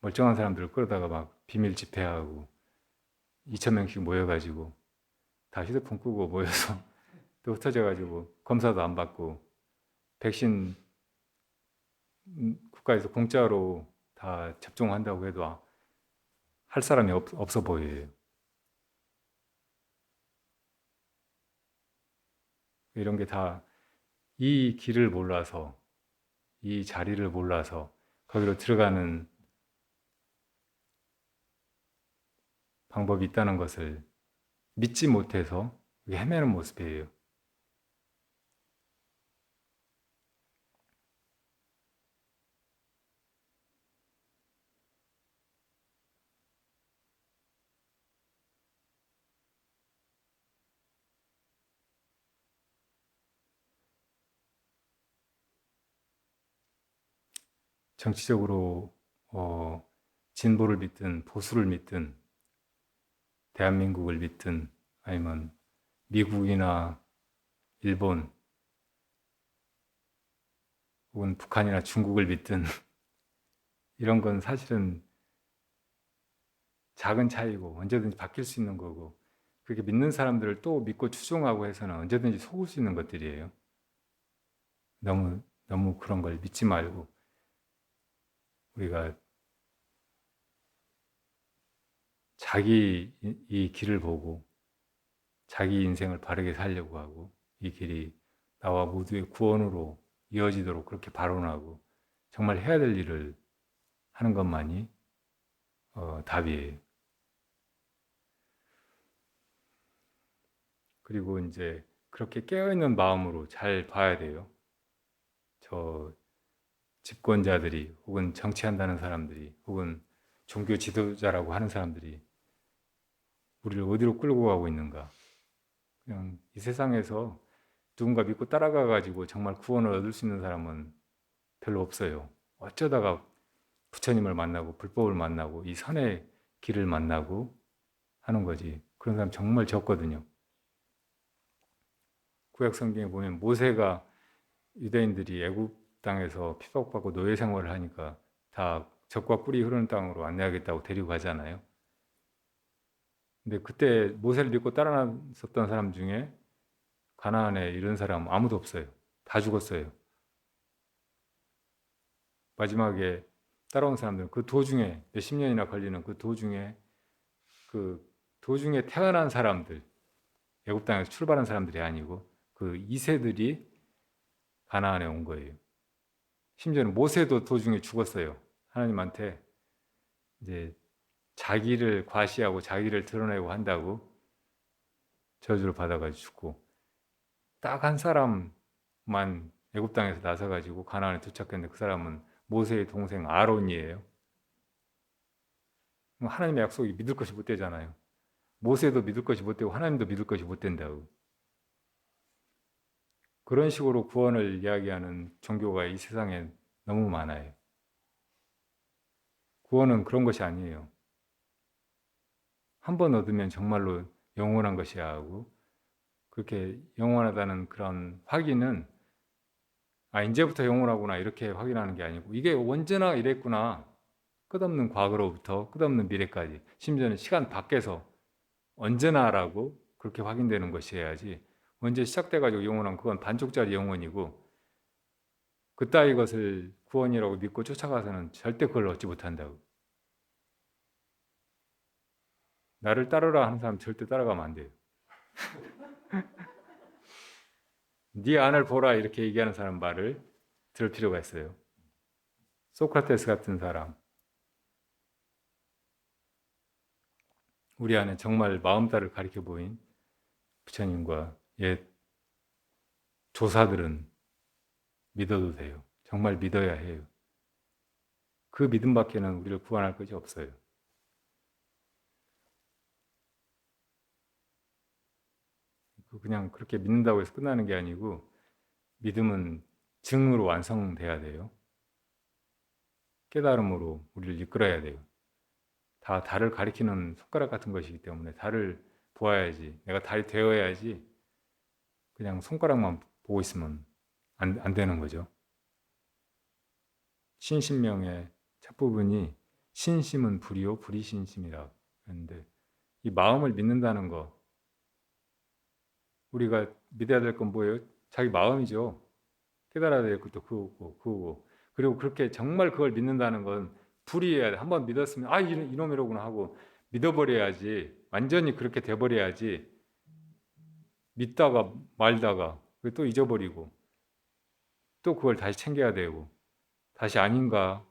멀쩡한 사람들을 끌어다가 막 비밀 집회하고 2,000명씩 모여가지고 다 휴대폰 끄고 모여서 또 흩어져가지고 검사도 안 받고 백신 국가에서 공짜로 다 접종한다고 해도 할 사람이 없어 보여요. 이런 게 다 이 길을 몰라서 이 자리를 몰라서 거기로 들어가는 방법이 있다는 것을 믿지 못해서 헤매는 모습이에요. 정치적으로 진보를 믿든 보수를 믿든 대한민국을 믿든 아니면 미국이나 일본 혹은 북한이나 중국을 믿든 이런 건 사실은 작은 차이고 언제든지 바뀔 수 있는 거고 그렇게 믿는 사람들을 또 믿고 추종하고 해서는 언제든지 속을 수 있는 것들이에요. 너무 그런 걸 믿지 말고 우리가 자기 이 길을 보고 자기 인생을 바르게 살려고 하고 이 길이 나와 모두의 구원으로 이어지도록 그렇게 발언하고 정말 해야 될 일을 하는 것만이 답이에요. 그리고 이제 그렇게 깨어있는 마음으로 잘 봐야 돼요. 저 집권자들이 혹은 정치한다는 사람들이 혹은 종교 지도자라고 하는 사람들이 우리를 어디로 끌고 가고 있는가. 그냥 이 세상에서 누군가 믿고 따라가 가지고 정말 구원을 얻을 수 있는 사람은 별로 없어요. 어쩌다가 부처님을 만나고 불법을 만나고 이 선의 길을 만나고 하는 거지. 그런 사람 정말 적거든요. 구약 성경에 보면 모세가 유대인들이 애굽 땅에서 핍박받고 노예 생활을 하니까 다 젖과 꿀이 흐르는 땅으로 안내하겠다고 데리고 가잖아요. 근데 그때 모세를 믿고 따라갔었던 사람 중에 가나안에 이런 사람 아무도 없어요. 다 죽었어요. 마지막에 따라온 사람들은 그 도중에 몇십 년이나 걸리는 그 도중에 태어난 사람들, 애굽 땅에서 출발한 사람들이 아니고 그 2세들이 가나안에 온 거예요. 심지어는 모세도 도중에 죽었어요. 하나님한테 이제 자기를 과시하고 자기를 드러내고 한다고 저주를 받아가지고 죽고 딱 한 사람만 애굽 땅에서 나서가지고 가나안에 도착했는데 그 사람은 모세의 동생 아론이에요. 하나님의 약속이 믿을 것이 못 되잖아요. 모세도 믿을 것이 못 되고 하나님도 믿을 것이 못 된다고. 그런 식으로 구원을 이야기하는 종교가 이 세상에 너무 많아요. 구원은 그런 것이 아니에요. 한 번 얻으면 정말로 영원한 것이야 하고 그렇게 영원하다는 그런 확인은 이제부터 영원하구나 이렇게 확인하는 게 아니고 이게 언제나 이랬구나. 끝없는 과거로부터 끝없는 미래까지 심지어는 시간 밖에서 언제나라고 그렇게 확인되는 것이어야지 언제 시작돼가지고 영원한 그건 반쪽짜리 영원이고 그따위 것을 구원이라고 믿고 쫓아가서는 절대 그걸 얻지 못한다고. 나를 따르라 하는 사람 절대 따라가면 안 돼요. 네 안을 보라 이렇게 얘기하는 사람 말을 들을 필요가 있어요. 소크라테스 같은 사람 우리 안에 정말 마음다를 가리켜 보인 부처님과 옛 조사들은 믿어도 돼요. 정말 믿어야 해요. 그 믿음밖에는 우리를 구원할 것이 없어요. 그냥 그렇게 믿는다고 해서 끝나는 게 아니고 믿음은 증으로 완성돼야 돼요. 깨달음으로 우리를 이끌어야 돼요. 다 달을 가리키는 손가락 같은 것이기 때문에 달을 보아야지, 내가 달이 되어야지 그냥 손가락만 보고 있으면 안 되는 거죠. 신신명의 첫 부분이 신심은 불이요 불이 신심이라 했는데 이 마음을 믿는다는 거 우리가 믿어야 될 건 뭐예요? 자기 마음이죠. 깨달아야 될 것도 그거고 그리고 그렇게 정말 그걸 믿는다는 건 불이어야 돼. 한번 믿었으면 이놈이로구나 하고 믿어버려야지 완전히 그렇게 돼버려야지 믿다가 말다가 또 잊어버리고 또 그걸 다시 챙겨야 되고 다시 아닌가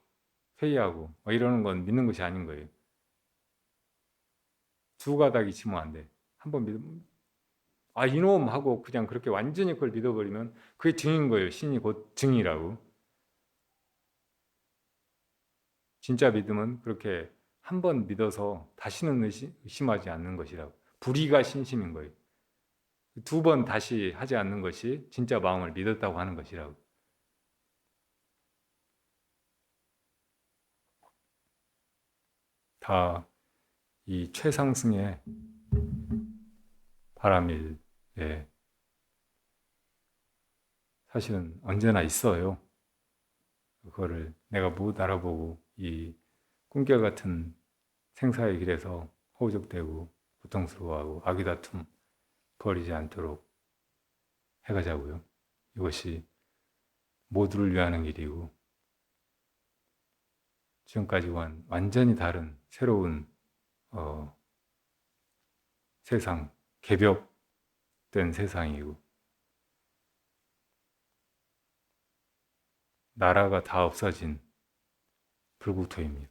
회의하고 이러는 건 믿는 것이 아닌 거예요. 두 가닥이 치면 안 돼. 한번 이놈 하고 그냥 그렇게 완전히 그걸 믿어버리면 그게 증인 거예요. 신이 곧 증이라고. 진짜 믿음은 그렇게 한 번 믿어서 다시는 의심하지 않는 것이라고. 불의가 신심인 거예요. 두 번 다시 하지 않는 것이 진짜 마음을 믿었다고 하는 것이라고. 다 이 최상승의 바람일에 사실은 언제나 있어요. 그거를 내가 못 알아보고 이 꿈결 같은 생사의 길에서 허우적대고 고통스러워하고 아귀다툼 버리지 않도록 해가자고요. 이것이 모두를 위하는 길이고 지금까지와는 완전히 다른 새로운 세상, 개벽 된 세상이고 나라가 다 없어진 불국토입니다.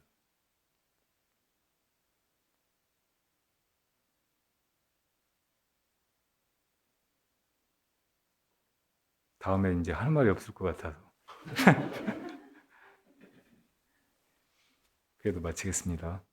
다음에 이제 할 말이 없을 것 같아서 그래도 마치겠습니다.